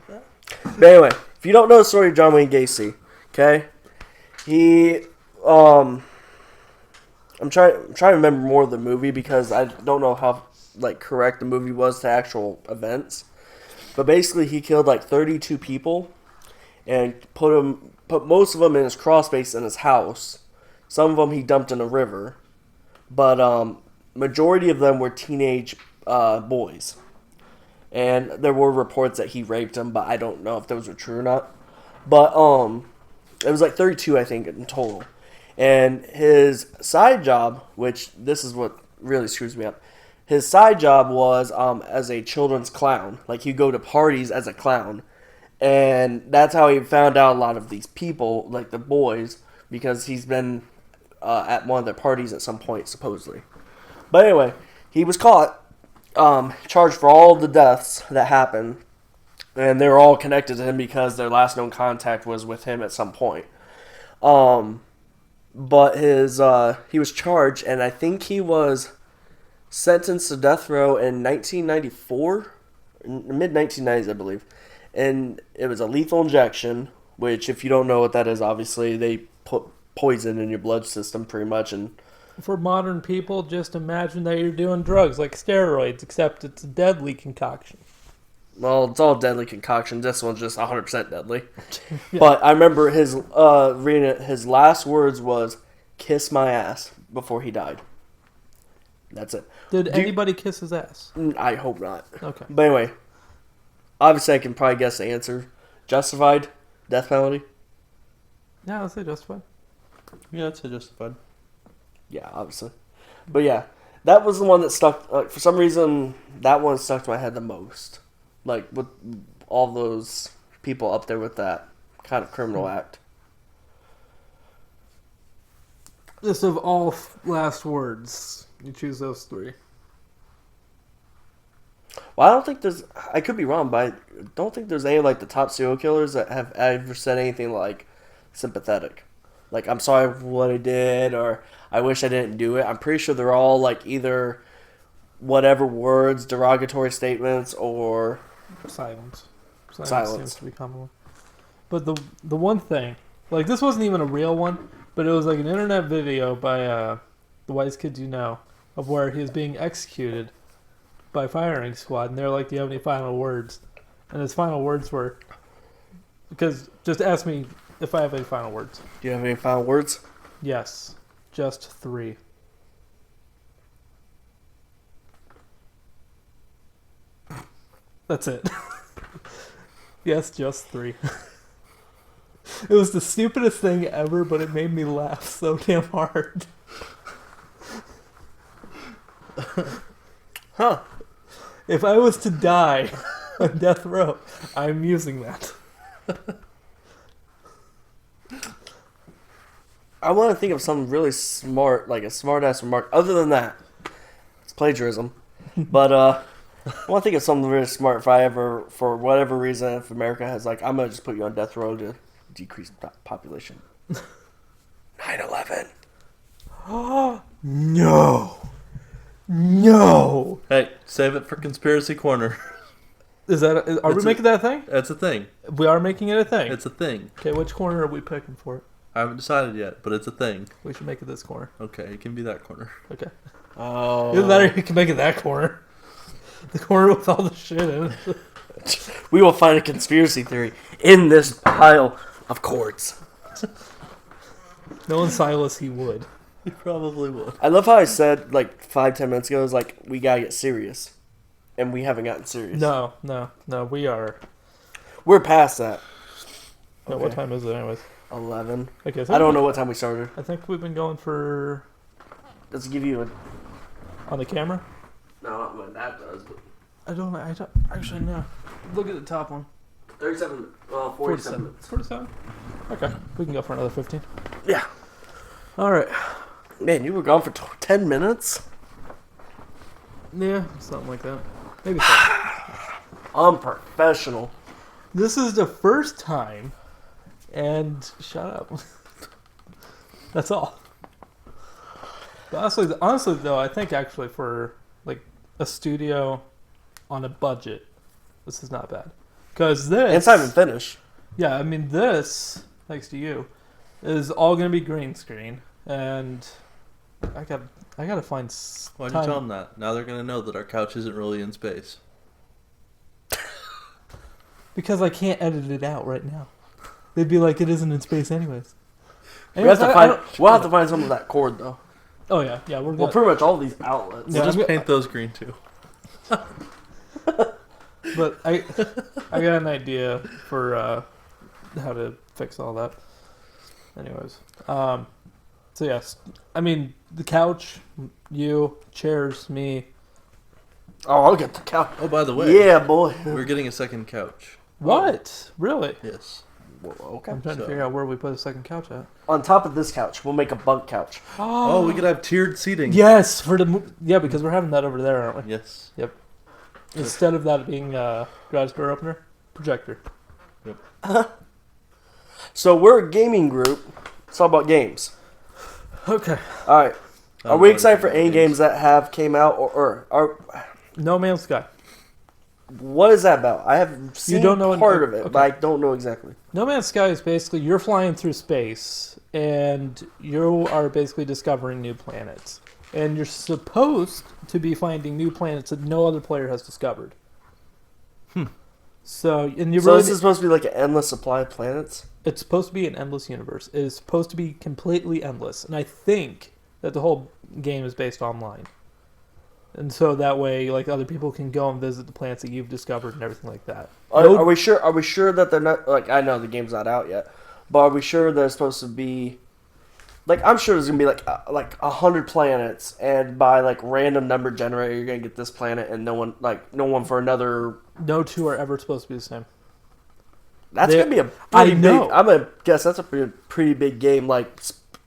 But anyway, if you don't know the story of John Wayne Gacy, okay? He, I'm trying to remember more of the movie because I don't know how, like, correct the movie was to actual events. But basically, he killed, like, 32 people and put most of them in his crawl space in his house. Some of them he dumped in a river. But, majority of them were teenage, boys. And there were reports that he raped them, but I don't know if those were true or not. But, it was like 32, I think, in total. And his side job, which this is what really screws me up. His side job was, as a children's clown. Like, he'd go to parties as a clown. And that's how he found out a lot of these people, like the boys, because he's been at one of their parties at some point, supposedly. But anyway, he was caught, charged for all the deaths that happened, and they were all connected to him because their last known contact was with him at some point. But he was charged, and I think he was sentenced to death row in 1994, mid 1990s, I believe. And it was a lethal injection, which, if you don't know what that is, obviously they put poison in your blood system, pretty much. And For modern people, just imagine that you're doing drugs like steroids, except it's a deadly concoction. well, it's all deadly concoction. This one's just 100% deadly. Yeah. But I remember his reading it, his last words was "kiss my ass" before he died. That's it. Did Do you- anybody kiss his ass? I hope not. Okay. But anyway, obviously I can probably guess the answer. Justified death penalty. Yeah, let's say justified. Yeah, that's justified. Yeah, obviously. But yeah, that was the one that stuck. For some reason, that one stuck to my head the most. Like with all those people up there with that kind of criminal act. Just of all last words, you choose those three. Well, I don't think there's. I could be wrong, but I don't think there's any like the top serial killers that have ever said anything like sympathetic. Like, I'm sorry for what I did, or I wish I didn't do it. I'm pretty sure they're all like either whatever words, derogatory statements, or Silence. Silence. Seems to be common one. But the one thing, like this wasn't even a real one, but it was like an internet video by the Wise Kids You Know of where he was being executed by firing squad, and they're like, "Do you have any final words?" And his final words were, because just ask me if I have any final words. do you have any final words? Yes, just 3. That's it. Yes, just 3. It was the stupidest thing ever, but it made me laugh so damn hard. Huh. If I was to die on death row, I'm using that. I want to think of something really smart, like a smart ass remark. Other than that, it's plagiarism. But I want to think of something really smart if I ever, for whatever reason, if America has like, I'm gonna just put you on death row to decrease population. 9/11. No. No. Hey, save it for Conspiracy Corner. Is that? Are we It's making that a thing? That's a thing. We are making it a thing. It's a thing. Okay, which corner are we picking for it? I haven't decided yet, but it's a thing. We should make it this corner. Okay, it can be that corner. Okay. Oh. Either that or you can make it that corner. The corner with all the shit in it. We will find a conspiracy theory in this pile of cords. Knowing Silas, he would. You probably would. I love how I said like 5-10 minutes ago, is like, we gotta get serious. And we haven't gotten serious. No, we are. We're past that. No, Okay. what time is it, anyways? 11. Okay, so I don't know what time we started. I think we've been going for Let's give you a... on the camera. No, not what that does, but... I don't actually know. Look at the top one. 37, 47 minutes. 47. Okay, we can go for another 15. Yeah. All right. Man, you were gone for 10 minutes? Yeah, something like that. Maybe so. Unprofessional. This is the first time, and shut up. That's all. But honestly, though, I think actually for like a studio on a budget, this is not bad. Because this, It's not even finished. yeah, I mean this, thanks to you, is all gonna be green screen, and I gotta find Why'd you time. tell them that? Now they're gonna know that our couch isn't really in space. Because I can't edit it out right now. They'd be like, it isn't in space anyways. We have to I find, don't- we'll have to find some of that cord, though. Oh yeah, we're Well, gonna. pretty much all these outlets. Yeah, We'll just I'm- paint those green too. But I got an idea for how to fix all that. Anyways, so yes, I mean the couch, you, chairs, me. Oh, I'll get the couch. Oh, by the way, Yeah, boy. we're getting a second couch. What? Really? Yes. Okay. I'm trying to So- figure out where we put a second couch at. On top of this couch, we'll make a bunk couch. Oh, we could have tiered seating. Yes, for the because we're having that over there, aren't we? Yes. Instead of that being garage door opener, projector. So we're a gaming group. It's all about games. Okay. All right. Are we excited for any games that have came out or are? No Man's Sky. What is that about? I have seen don't know part of it, okay. but I don't know exactly. No Man's Sky is basically you're flying through space and you are basically discovering new planets. And you're supposed to be finding new planets that no other player has discovered. So, and you So really, this is supposed to be like an endless supply of planets. it's supposed to be an endless universe. It is supposed to be completely endless. And I think that the whole game is based online. And so that way, like, other people can go and visit the planets that you've discovered and everything like that. Are we sure? Are we sure that they're not like? I know the game's not out yet, but are we sure they're supposed to be? Like, I'm sure there's gonna be like 100 planets, and by like random number generator, you're gonna get this planet, and no one for another. No two are ever supposed to be the same. That's They- gonna be a I pretty know. big. I'm gonna guess that's a pretty big game. Like,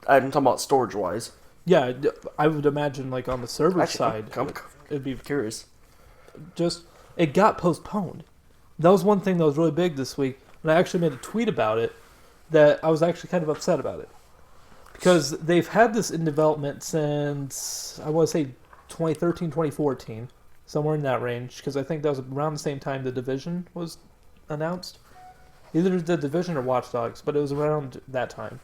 I'm talking about storage wise. Yeah, I would imagine, like, on the server Actually, side, I'm it'd be curious. just it got postponed. That was one thing that was really big this week, and I actually made a tweet about it that I was actually kind of upset about it because they've had this in development since I want to say 2013, 2014, somewhere in that range. Because I think that was around the same time the Division was announced, either the Division or Watch Dogs, but it was around that time.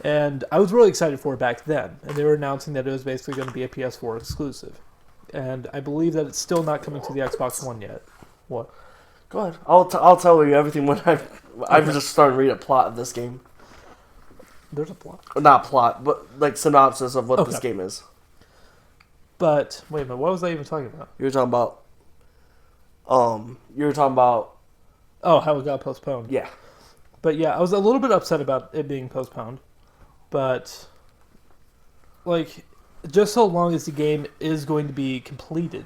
And I was really excited for it back then, and they were announcing that it was basically going to be a PS4 exclusive. And I believe that it's still not coming to the Xbox One yet. What? Go ahead. I'll tell you everything when I've just started reading a plot of this game. There's a plot. Not plot, but like synopsis of what this Okay. game is. But wait a minute, what was I even talking about? You were talking about. You were talking about. Oh, how it got postponed. Yeah. But yeah, I was a little bit upset about it being postponed. But like, just so long as the game is going to be completed,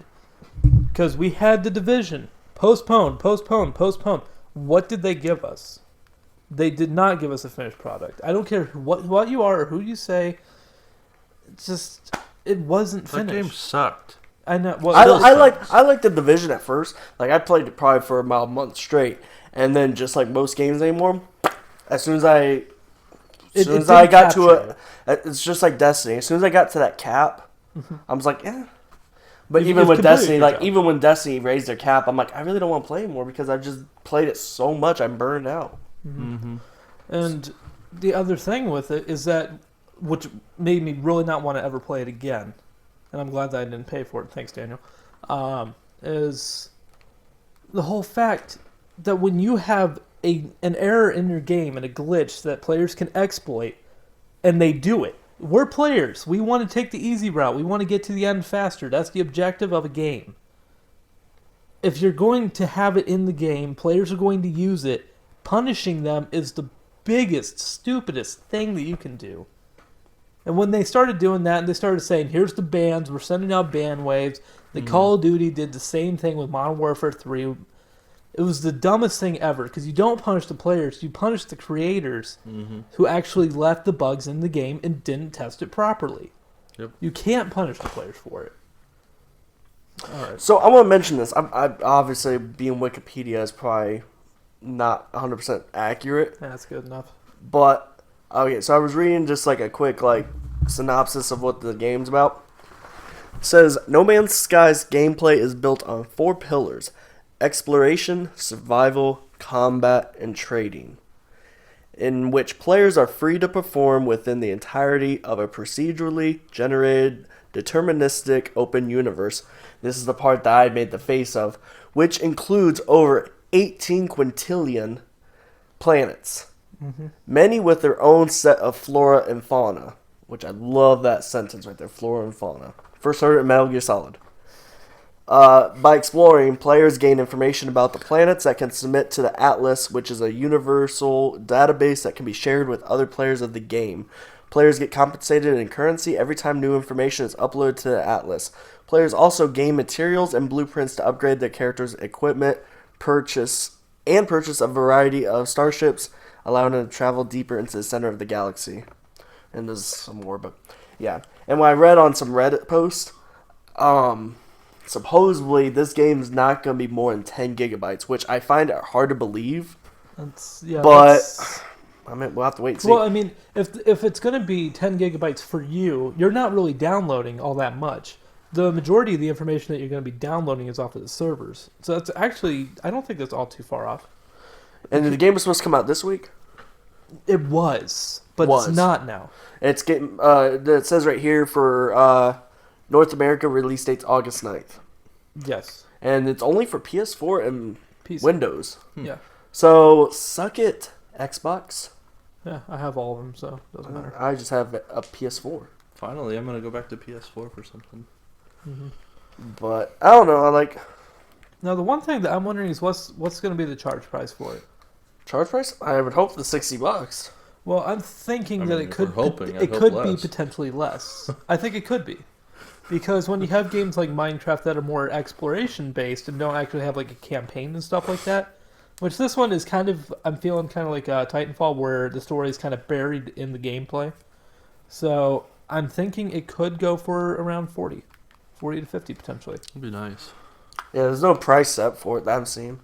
because we had the Division postponed. What did they give us? They did not give us a finished product. I don't care what you are or who you say. It's just it wasn't That game finished. sucked. I know. Well, I like the Division at first. Like, I played it probably for about a month straight, and then just like most games anymore, as soon as I didn't got to capture it's just like Destiny. As soon as I got to that cap, I was like, yeah. But You've- even you've with completed Destiny, your like job. even when Destiny raised their cap, I'm like, I really don't want to play anymore because I've just played it so much, I'm burned out. Mm-hmm. And the other thing with it is that, which made me really not want to ever play it again, and I'm glad that I didn't pay for it, thanks Daniel, is the whole fact that when you have an error in your game and a glitch that players can exploit, and they do it. We're players. We want to take the easy route. We want to get to the end faster. That's the objective of a game. If you're going to have it in the game, players are going to use it. Punishing them is the biggest, stupidest thing that you can do. And when they started doing that, and they started saying, here's the bans, we're sending out ban waves. The Call of Duty did the same thing with Modern Warfare 3. It was the dumbest thing ever, because you don't punish the players, you punish the creators who actually left the bugs in the game and didn't test it properly. Yep. You can't punish the players for it. Alright. So I want to mention this. I obviously being Wikipedia is probably not 100% accurate, That's good enough. but okay. So I was reading just like a quick like synopsis of what the game's about. It says No Man's Sky's gameplay is built on 4 pillars: exploration, survival, combat, and trading, in which players are free to perform within the entirety of a procedurally generated, deterministic open universe. This is the part that I made the face of, which includes over 18 quintillion planets, many with their own set of flora and fauna, which I love that sentence right there, flora and fauna. First heard it in Metal Gear Solid. By exploring, players gain information about the planets that can submit to the Atlas, which is a universal database that can be shared with other players of the game. Players get compensated in currency every time new information is uploaded to the Atlas. Players also gain materials and blueprints to upgrade their characters' equipment, purchase a variety of starships, allowing him to travel deeper into the center of the galaxy. And there's some more, but yeah. And when I read on some Reddit posts, supposedly this game's not going to be more than 10 gigabytes, which I find it hard to believe. But I mean, we'll have to wait and see. Well, I mean, if it's going to be 10 gigabytes for you, you're not really downloading all that much. The majority of the information that you're going to be downloading is off of the servers. So that's actually, I don't think that's all too far off. And the game was supposed to come out this week? It was, but Was. it's not now. It's getting, it says right here for North America release date's August 9th. Yes. And it's only for PS4 and PC. Windows. Yeah. So, suck it, Xbox. Yeah, I have all of them, so it doesn't matter. I just have a PS4. Finally, I'm gonna go back to PS4 for something. Mm-hmm. But, I don't know, I like... Now, the one thing that I'm wondering is what's going to be the charge price for it? Charge price? I would hope the $60. Well, I'm thinking I that mean, it if we're could hoping, I'd it hope could be less. potentially less. I think it could be. Because when you have games like Minecraft that are more exploration based and don't actually have like a campaign and stuff like that, which this one is kind of, I'm feeling kind of like Titanfall where the story is kind of buried in the gameplay. So I'm thinking it could go for around 40 to 50 potentially. It'd be nice. Yeah, there's no price set for it that I'm seeing.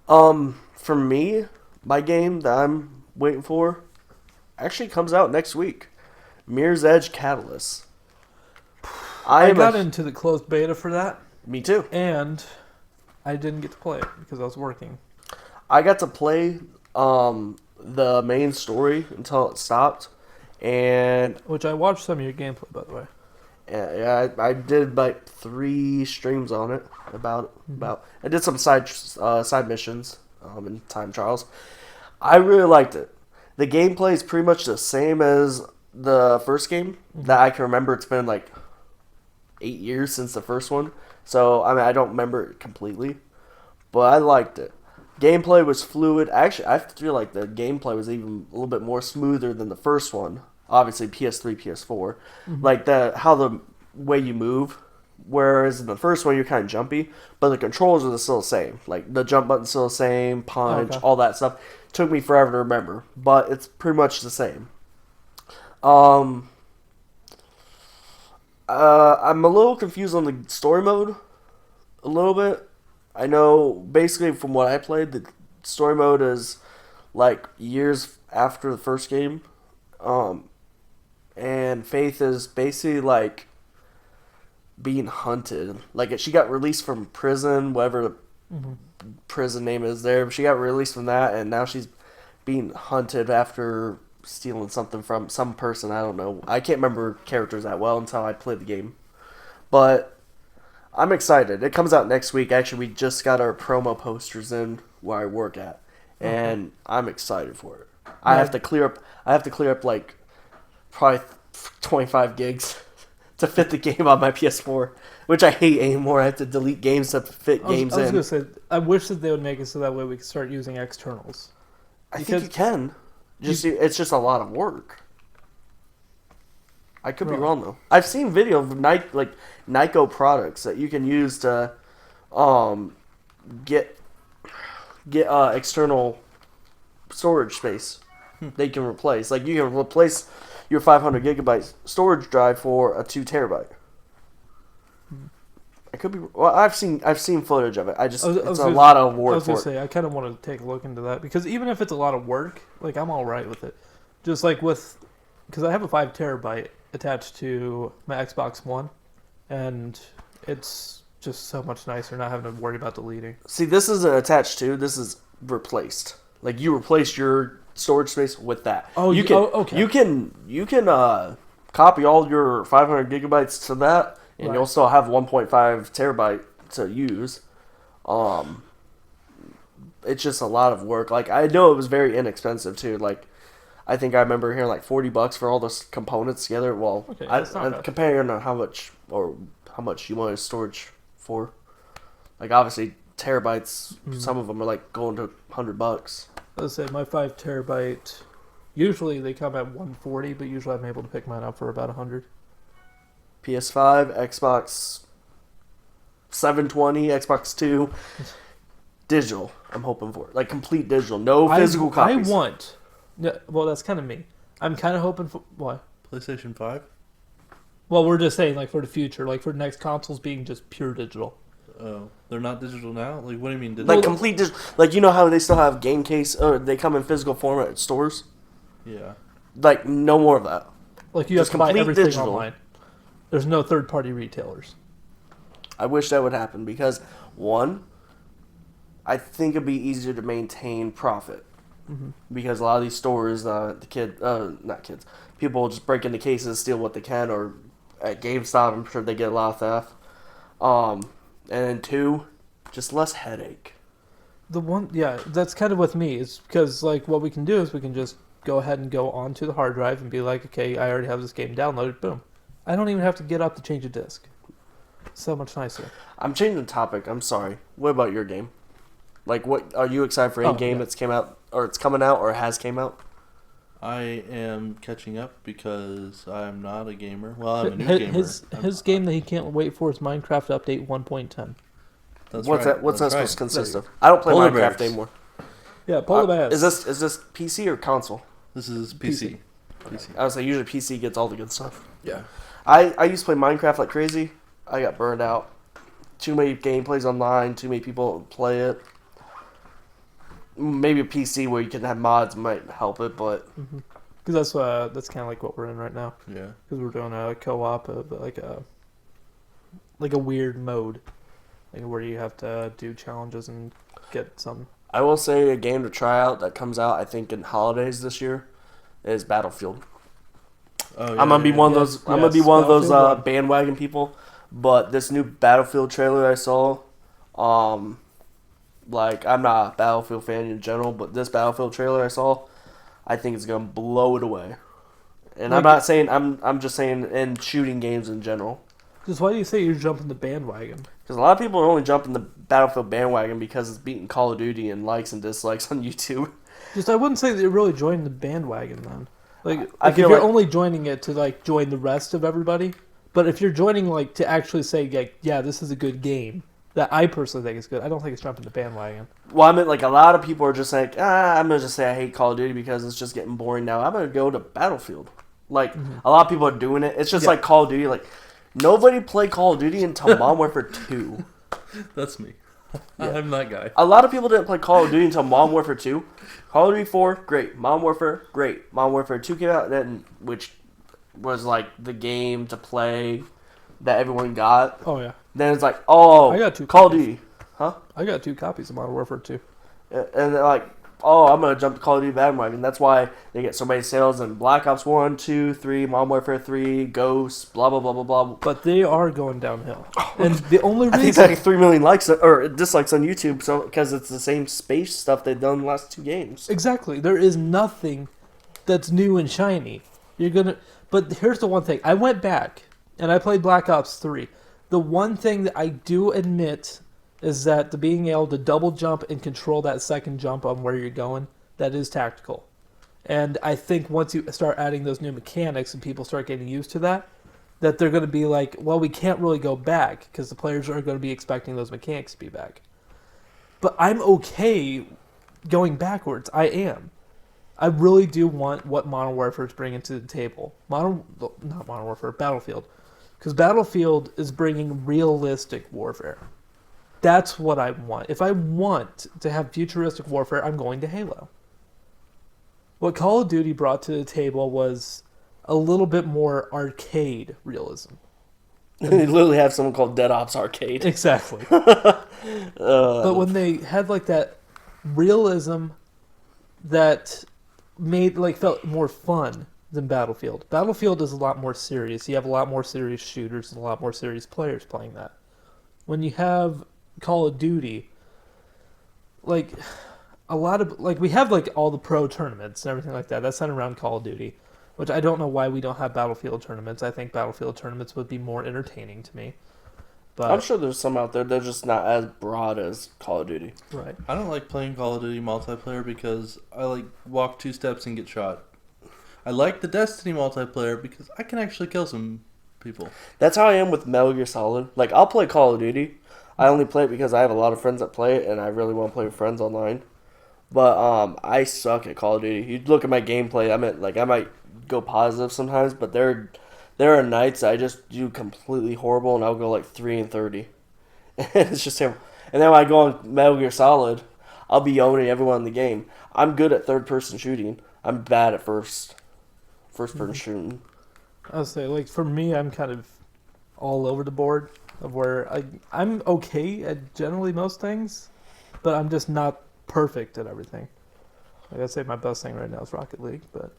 For me, my game that I'm waiting for actually comes out next week. Mirror's Edge Catalyst. I got into the closed beta for that, Me too. and I didn't get to play it because I was working. I got to play the main story until it stopped, and Which I watched some of your gameplay, by the way. yeah, I did like 3 streams on it about I did some side missions in time trials. I really liked it. The gameplay is pretty much the same as the first game that I can remember. It's been like 8 years since the first one, so I mean I don't remember it completely, but I liked it. Gameplay was fluid. Actually, I feel like the gameplay was even a little bit more smoother than the first one. Obviously, PS3, PS4, like how the way you move. Whereas in the first one, you're kind of jumpy, but the controls are still the same. Like the jump button's still the same, punch, Okay. all that stuff. Took me forever to remember, but it's pretty much the same. I'm a little confused on the story mode, a little bit. I know, basically, from what I played, the story mode is like years after the first game. And Faith is basically like being hunted. Like she got released from prison, whatever the prison name is there. She got released from that, and now she's being hunted after stealing something from some person. I don't know. I can't remember characters that well until I played the game. But I'm excited. It comes out next week. Actually, we just got our promo posters in where I work at, and I'm excited for it. I have to clear up like probably 25 gigs to fit the game on my PS4, which I hate anymore. I have to delete games to fit games I was in. going to say, I wish that they would make it so that way we could start using externals. I think because- you can. It's just a lot of work. I could be Right. wrong though. I've seen video of Nyko products that you can use to get external storage space they can replace. Like you can replace your 500 gigabyte storage drive for a 2 terabyte. I could be. Well, I've seen footage of it. It's a lot of I work was for going it. to say, I kind of want to take a look into that because even if it's a lot of work, like I'm all right with it. Just like because I have a 5 terabyte attached to my Xbox One, and it's just so much nicer not having to worry about deleting. See, this isn't attached to. This is replaced. Like you replaced your storage space with that. Oh, you you- can. oh, okay. You can copy all your 500 gigabytes to that, and Right. you'll still have 1.5 terabyte to use. It's just a lot of work. Like I know it was very inexpensive too. Like I think I remember hearing like $40 for all those components together. Well, Okay, that's not I'm bad. comparing on how much you want storage for. Like obviously terabytes, some of them are like going to $100. Let's say my 5 terabyte. Usually they come at 140, but usually I'm able to pick mine up for about 100. PS5, Xbox 720, Xbox 2. digital. I'm hoping for like complete digital, no physical copies. I want. Yeah, well, that's kind of me. I'm kind of hoping for what? PlayStation 5? Well, we're just saying like for the future, like for next consoles being just pure digital. Oh, they're not digital now? Like, what do you mean digital? Like complete digital. Like you know how they still have game case, or they come in physical format at stores. Yeah. Like no more of that. Like you Just have to buy complete everything digital. online. There's no third-party retailers. I wish that would happen because one, I think it'd be easier to maintain profit because a lot of these stores, not kids, people will just break into cases, steal what they can, or at GameStop, I'm sure they get a lot of theft. And then two, just less headache. That's kind of with me. Is because like what we can do is we can just go ahead and go onto the hard drive and be like, okay, I already have this game downloaded. Boom. I don't even have to get up to change a disc. So much nicer. I'm changing the topic. I'm sorry. What about your game? Like, what are you excited for? Any game that's came out, or it's coming out, or has came out? I am catching up because I'm not a gamer. Well, I'm a new gamer. His game that he can't wait for is Minecraft Update 1.10. That's What's right. that? What's That's that right. supposed to consist of? I don't play Polar Minecraft bears. anymore. Yeah, Polar Bears. Is this PC or console? This is PC. PC. I would say usually PC gets all the good stuff. Yeah. I used to play Minecraft like crazy. I got burned out. Too many gameplays online. Too many people play it. Maybe a PC where you can have mods might help it, but Because that's kind of like what we're in right now. Yeah. Because we're doing a co-op of like a weird mode, like where you have to do challenges and get some. I will say a game to try out that comes out I think in holidays this year is Battlefield. Oh, I'm gonna be one of those. Yes, I'm gonna be one of those Battlefield 1. bandwagon people. But this new Battlefield trailer I saw, like I'm not a Battlefield fan in general, but this Battlefield trailer I saw, I think it's gonna blow it away. And I'm Like- not saying I'm just saying in shooting games in general. Just why do you say you're jumping the bandwagon? Because a lot of people are only jumping the Battlefield bandwagon because it's beating Call of Duty and likes and dislikes on YouTube. Just I wouldn't say that you're really joining the bandwagon then. Like I if feel you're like- only joining it to like join the rest of everybody, but if you're joining like to actually say like yeah this is a good game that I personally think is good, I don't think it's jumping the bandwagon. Well, I mean, like a lot of people are just like, I'm gonna just say I hate Call of Duty because it's just getting boring now. I'm gonna go to Battlefield. Like a lot of people are doing it. It's just Yeah. like Call of Duty. Like nobody played Call of Duty until Modern Warfare 2. That's me. I'm that guy. A lot of people didn't play Call of Duty until Modern Warfare 2. Call of Duty 4, great. Modern Warfare, great. Modern Warfare 2 came out, then which was like the game to play that everyone got. Oh yeah, Then it's like, oh, I got two Call of copies. Duty, huh? I got 2 copies of Modern Warfare 2. And they're like, oh, I'm gonna jump to Call of Duty bandwagon. That's why they get so many sales in Black Ops 1, 2, 3, Modern Warfare 3, Ghosts, blah blah blah blah blah. But they are going downhill, and the only I think it's reason like 3 million likes or dislikes on YouTube, so because it's the same space stuff they've done the last 2 games. exactly there is nothing that's new and shiny. But here's the one thing: I went back and I played Black Ops 3. The one thing that I do admit is that the being able to double jump and control that second jump on where you're going, that is tactical. And I think once you start adding those new mechanics and people start getting used to that they're going to be like, well, we can't really go back because the players are going to be expecting those mechanics to be back. But I'm okay going backwards. I am. I really do want what Modern Warfare is bringing to the table. Not Modern Warfare, Battlefield. Because Battlefield is bringing realistic warfare. That's what I want. If I want to have futuristic warfare, I'm going to Halo. What Call of Duty brought to the table was a little bit more arcade realism. They literally have someone called Dead Ops Arcade. Exactly. But when they had like that realism that made felt more fun than Battlefield. Battlefield is a lot more serious. You have a lot more serious shooters and a lot more serious players playing that. When you have Call of Duty, we have all the pro tournaments and everything like that. That's centered around Call of Duty, which I don't know why we don't have Battlefield tournaments. I think Battlefield tournaments would be more entertaining to me. But I'm sure there's some out there. They're just not as broad as Call of Duty. right. I don't like playing Call of Duty multiplayer because I walk 2 steps and get shot. I like the Destiny multiplayer because I can actually kill some people. That's how I am with Metal Gear Solid. Like, I'll play Call of Duty. I only play it because I have a lot of friends that play it, and I really want to play with friends online. But I suck at Call of Duty. You look at my gameplay. I might go positive sometimes, but there are nights I just do completely horrible, and I'll go like 3-30. It's just terrible. And then when I go on Metal Gear Solid, I'll be owning everyone in the game. I'm good at third-person shooting. I'm bad at first-person shooting. I would say, like, for me, I'm kind of all over the board of where I'm okay at generally most things, but I'm just not perfect at everything. Like, I'd say my best thing right now is Rocket League, but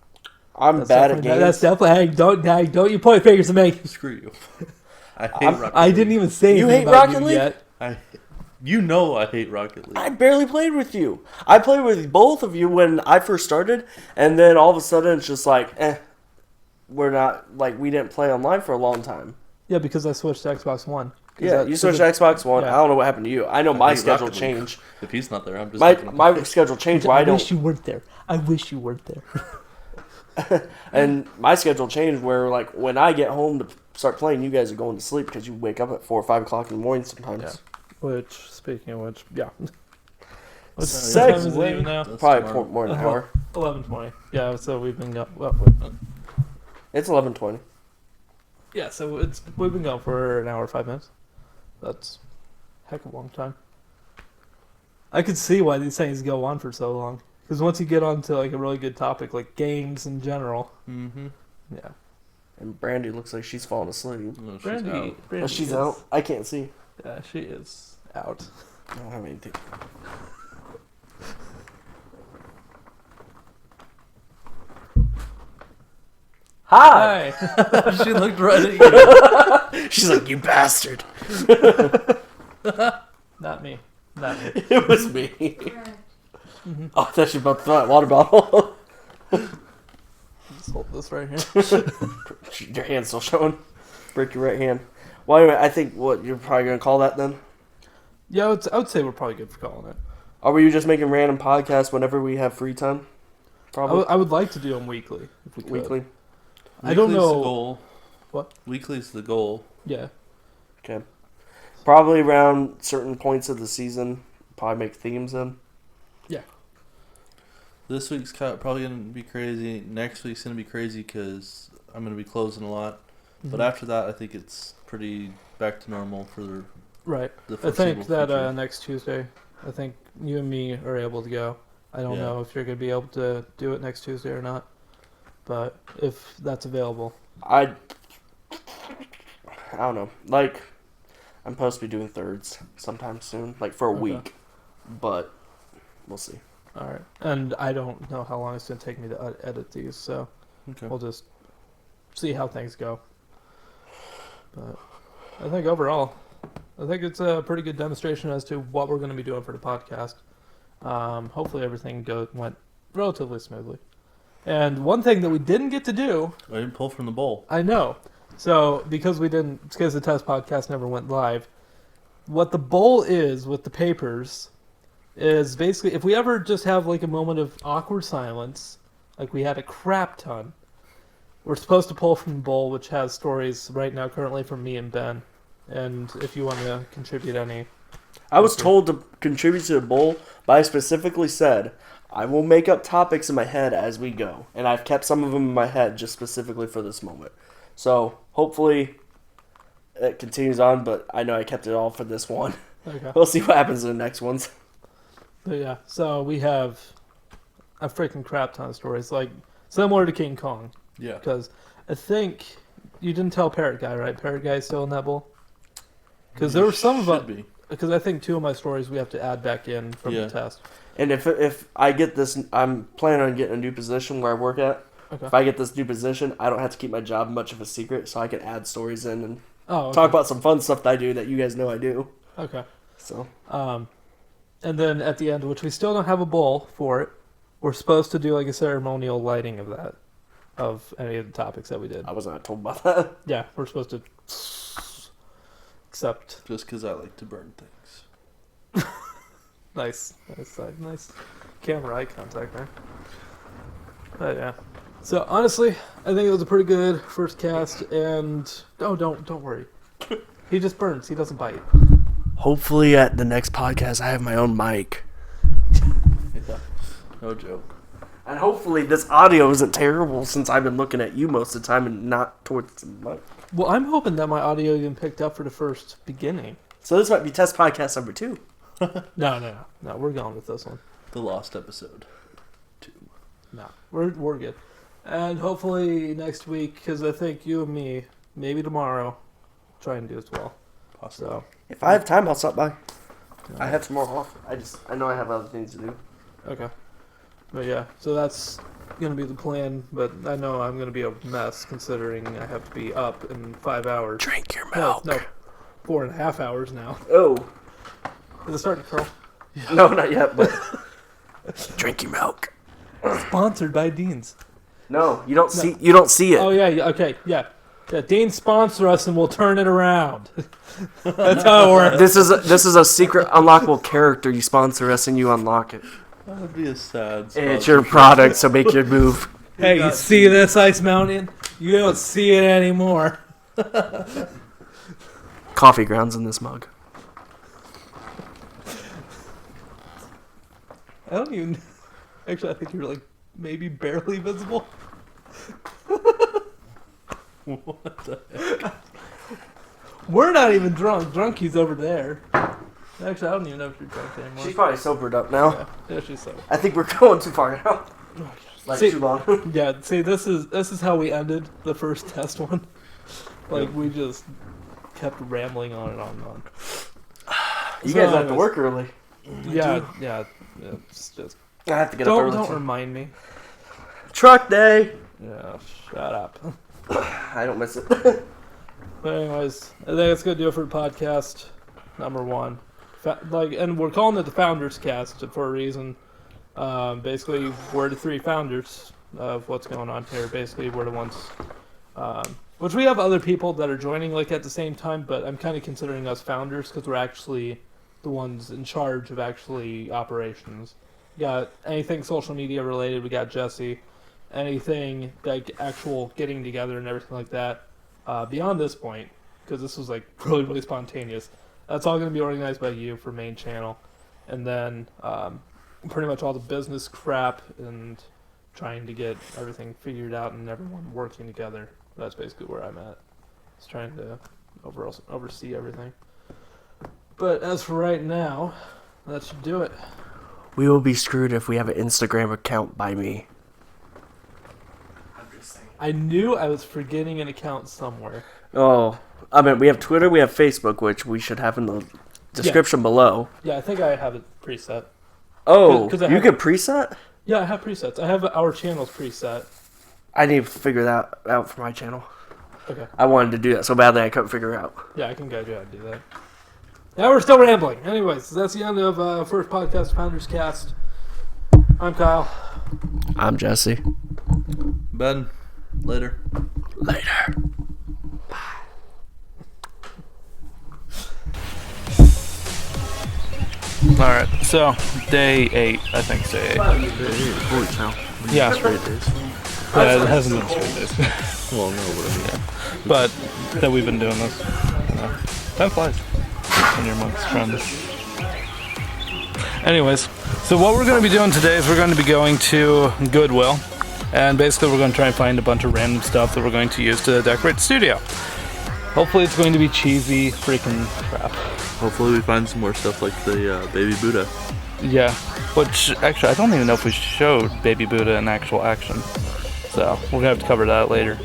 I'm bad at games. That's definitely, hey, don't you point fingers at me. Screw you. I hate Rocket League. I didn't even say You anything hate about Rocket you League? yet. You know I hate Rocket League. I barely played with you. I played with both of you when I first started, and then all of a sudden it's just like, we're not, like, we didn't play online for a long time. Yeah, because I switched to Xbox One. Yeah, you switched to Xbox One. Yeah. I don't know what happened to you. I know I my hate schedule Rocket League. changed. If he's not there, I'm just My schedule changed. Why I wish don't, you weren't there. I wish you weren't there. and my schedule changed where, like, when I get home to start playing, you guys are going to sleep because you wake up at 4 or 5 o'clock in the morning sometimes. Yeah. Which, speaking of which, yeah. What Sex time is it league. even now? That's Probably tomorrow. more than an hour. 11:20. Yeah, so we've been going. Well, wait. It's 11:20. Yeah, so we've been going for an hour 5 minutes. That's a heck of a long time. I could see why these things go on for so long. Because once you get onto like a really good topic, like games in general, Mm-hmm. yeah. And Brandy looks like she's falling asleep. No, she's Brandy, out. Brandy Oh, she's is- out. I can't see. Yeah, she is out. I don't have anything. Hi. Hi. She looked right at you. She's like, you bastard. Not me. Not me. It was me. Oh, I thought she was about to throw that water bottle. Just hold this right here. Your hand's still showing. Break your right hand. Well, anyway, I think what you're probably gonna call that then. Yeah, I would say we're probably good for calling it. Or were you just making random podcasts whenever we have free time? Probably I would like to do them weekly if we could. weekly. I don't Weekly's know- The goal. What? Weekly's the goal. Yeah. Okay. Probably around certain points of the season. Probably make themes in. This week's probably going to be crazy. Next week's going to be crazy because I'm going to be closing a lot. But Mhm. after that, I think it's pretty back to normal for the Right. I foreseeable think that future. next Tuesday, I think you and me are able to go. I don't Yeah. know if you're going to be able to do it next Tuesday or not. But if that's available. I don't know. Like, I'm supposed to be doing thirds sometime soon, like for a Okay. week. But we'll see. All right. And I don't know how long it's going to take me to edit these, so Okay. we'll just see how things go. But I think overall, I think it's a pretty good demonstration as to what we're going to be doing for the podcast. Hopefully everything went relatively smoothly. And one thing that we didn't get to do, I didn't pull from the bowl. I know. So because the test podcast never went live, what the bowl is with the papers is basically if we ever just have like a moment of awkward silence, like we had a crap ton, we're supposed to pull from the bowl, which has stories right now currently from me and Ben. And if you want to contribute any, I was Okay. told to contribute to the bowl, but I specifically said I will make up topics in my head as we go, and I've kept some of them in my head just specifically for this moment. So hopefully it continues on, but I know I kept it all for this one. okay. We'll see what happens in the next ones. But yeah, so we have a freaking crap ton of stories, like similar to King Kong. Yeah. Because I think you didn't tell Parrot Guy, right? Parrot Guy's still in that bowl? Because there were some of Should them. be. Because I think 2 of my stories we have to add back in from Yeah. the test. And if I get this, I'm planning on getting a new position where I work at. Okay. If I get this new position, I don't have to keep my job much of a secret, so I can add stories in and Oh, okay. talk about some fun stuff that I do that you guys know I do. Okay. So And then at the end, which we still don't have a bowl for it, we're supposed to do like a ceremonial lighting of that, of any of the topics that we did. I was not told about that. Yeah, we're supposed to. Except, Just because I like to burn things. nice camera eye contact there. But yeah. So honestly, I think it was a pretty good first cast, and don't worry. He just burns. He doesn't bite. Hopefully at the next podcast I have my own mic. Yeah. No joke. And hopefully this audio isn't terrible since I've been looking at you most of the time and not towards the mic. Well, I'm hoping that my audio even picked up for the first beginning. So this might be test podcast number 2. No, we're going with this one. The lost episode. 2. No, we're good. And hopefully next week, because I think you and me, maybe tomorrow, try and do as well. Possibly. So, If I have time, I'll stop by. I have tomorrow off. I know I have other things to do. okay. But yeah, so that's going to be the plan, but I know I'm going to be a mess considering I have to be up in 5 hours. Drink your No, milk. no, 4.5 hours now. Oh. Is it starting to curl? No, not yet, but drink your milk. Sponsored by Dean's. No, you don't see it. Oh yeah, okay, yeah. Yeah, Dean sponsor us and we'll turn it around. That's how it works. This is a secret unlockable character. You sponsor us and you unlock it. That would be a sad And it's your product, so make your move. Hey, you see this Ice Mountain? You don't see it anymore. Coffee grounds in this mug. I don't even. Actually, I think you're like maybe barely visible. What the heck? We're not even drunk. Drunky's over there. Actually, I don't even know if you're drunk anymore. She's probably sobered up now. Yeah, she's so. I think we're going too far now. Like See- too long. Yeah, see, this is how we ended the first test one. Like we just kept rambling on and on and on. You So guys have to anyways, work early. Yeah. It's just I have to get up early. don't too. remind me. Truck day. Yeah, shut up. I don't miss it. But anyways, I think that's gonna do it for the podcast. Number 1, and we're calling it the Founders Cast for a reason. Basically, we're the 3 founders of what's going on here. Basically, we're the ones, which we have other people that are joining like at the same time. But I'm kind of considering us founders because we're actually the ones in charge of actually operations. We got anything social media related. We got Jesse. Anything like actual getting together and everything like that. Beyond this point, because this was like really spontaneous, that's all going to be organized by you for main channel, and then pretty much all the business crap and trying to get everything figured out and everyone working together. That's basically where I'm at. Just trying to oversee everything. But as for right now, that should do it. We will be screwed if we have an Instagram account by me. I knew I was forgetting an account somewhere. Oh, I mean, we have Twitter, we have Facebook, which we should have in the description below. Yeah, I think I have it preset. Oh, 'Cause I you have- can preset? Yeah, I have presets. I have our channels preset. I need to figure that out for my channel. Okay. I wanted to do that so badly I couldn't figure it out. Yeah, I can guide you how to do that. Now we're still rambling. Anyways, that's the end of first podcast, Founders Cast. I'm Kyle. I'm Jesse. Ben, later. Later. Alright, so day 8, I think it's day 8. Holy cow. Yeah, days. it hasn't been straight days. Well, no, but I mean, But that we've been doing this. Time flies when your month's trying to. Anyways, so what we're going to be doing today is we're going to be going to Goodwill, and basically we're going to try and find a bunch of random stuff that we're going to use to decorate the studio. Hopefully it's going to be cheesy freaking crap. hopefully we find some more stuff like the Baby Buddha. Yeah, which actually I don't even know if we showed Baby Buddha in actual action. So we're going to have to cover that later.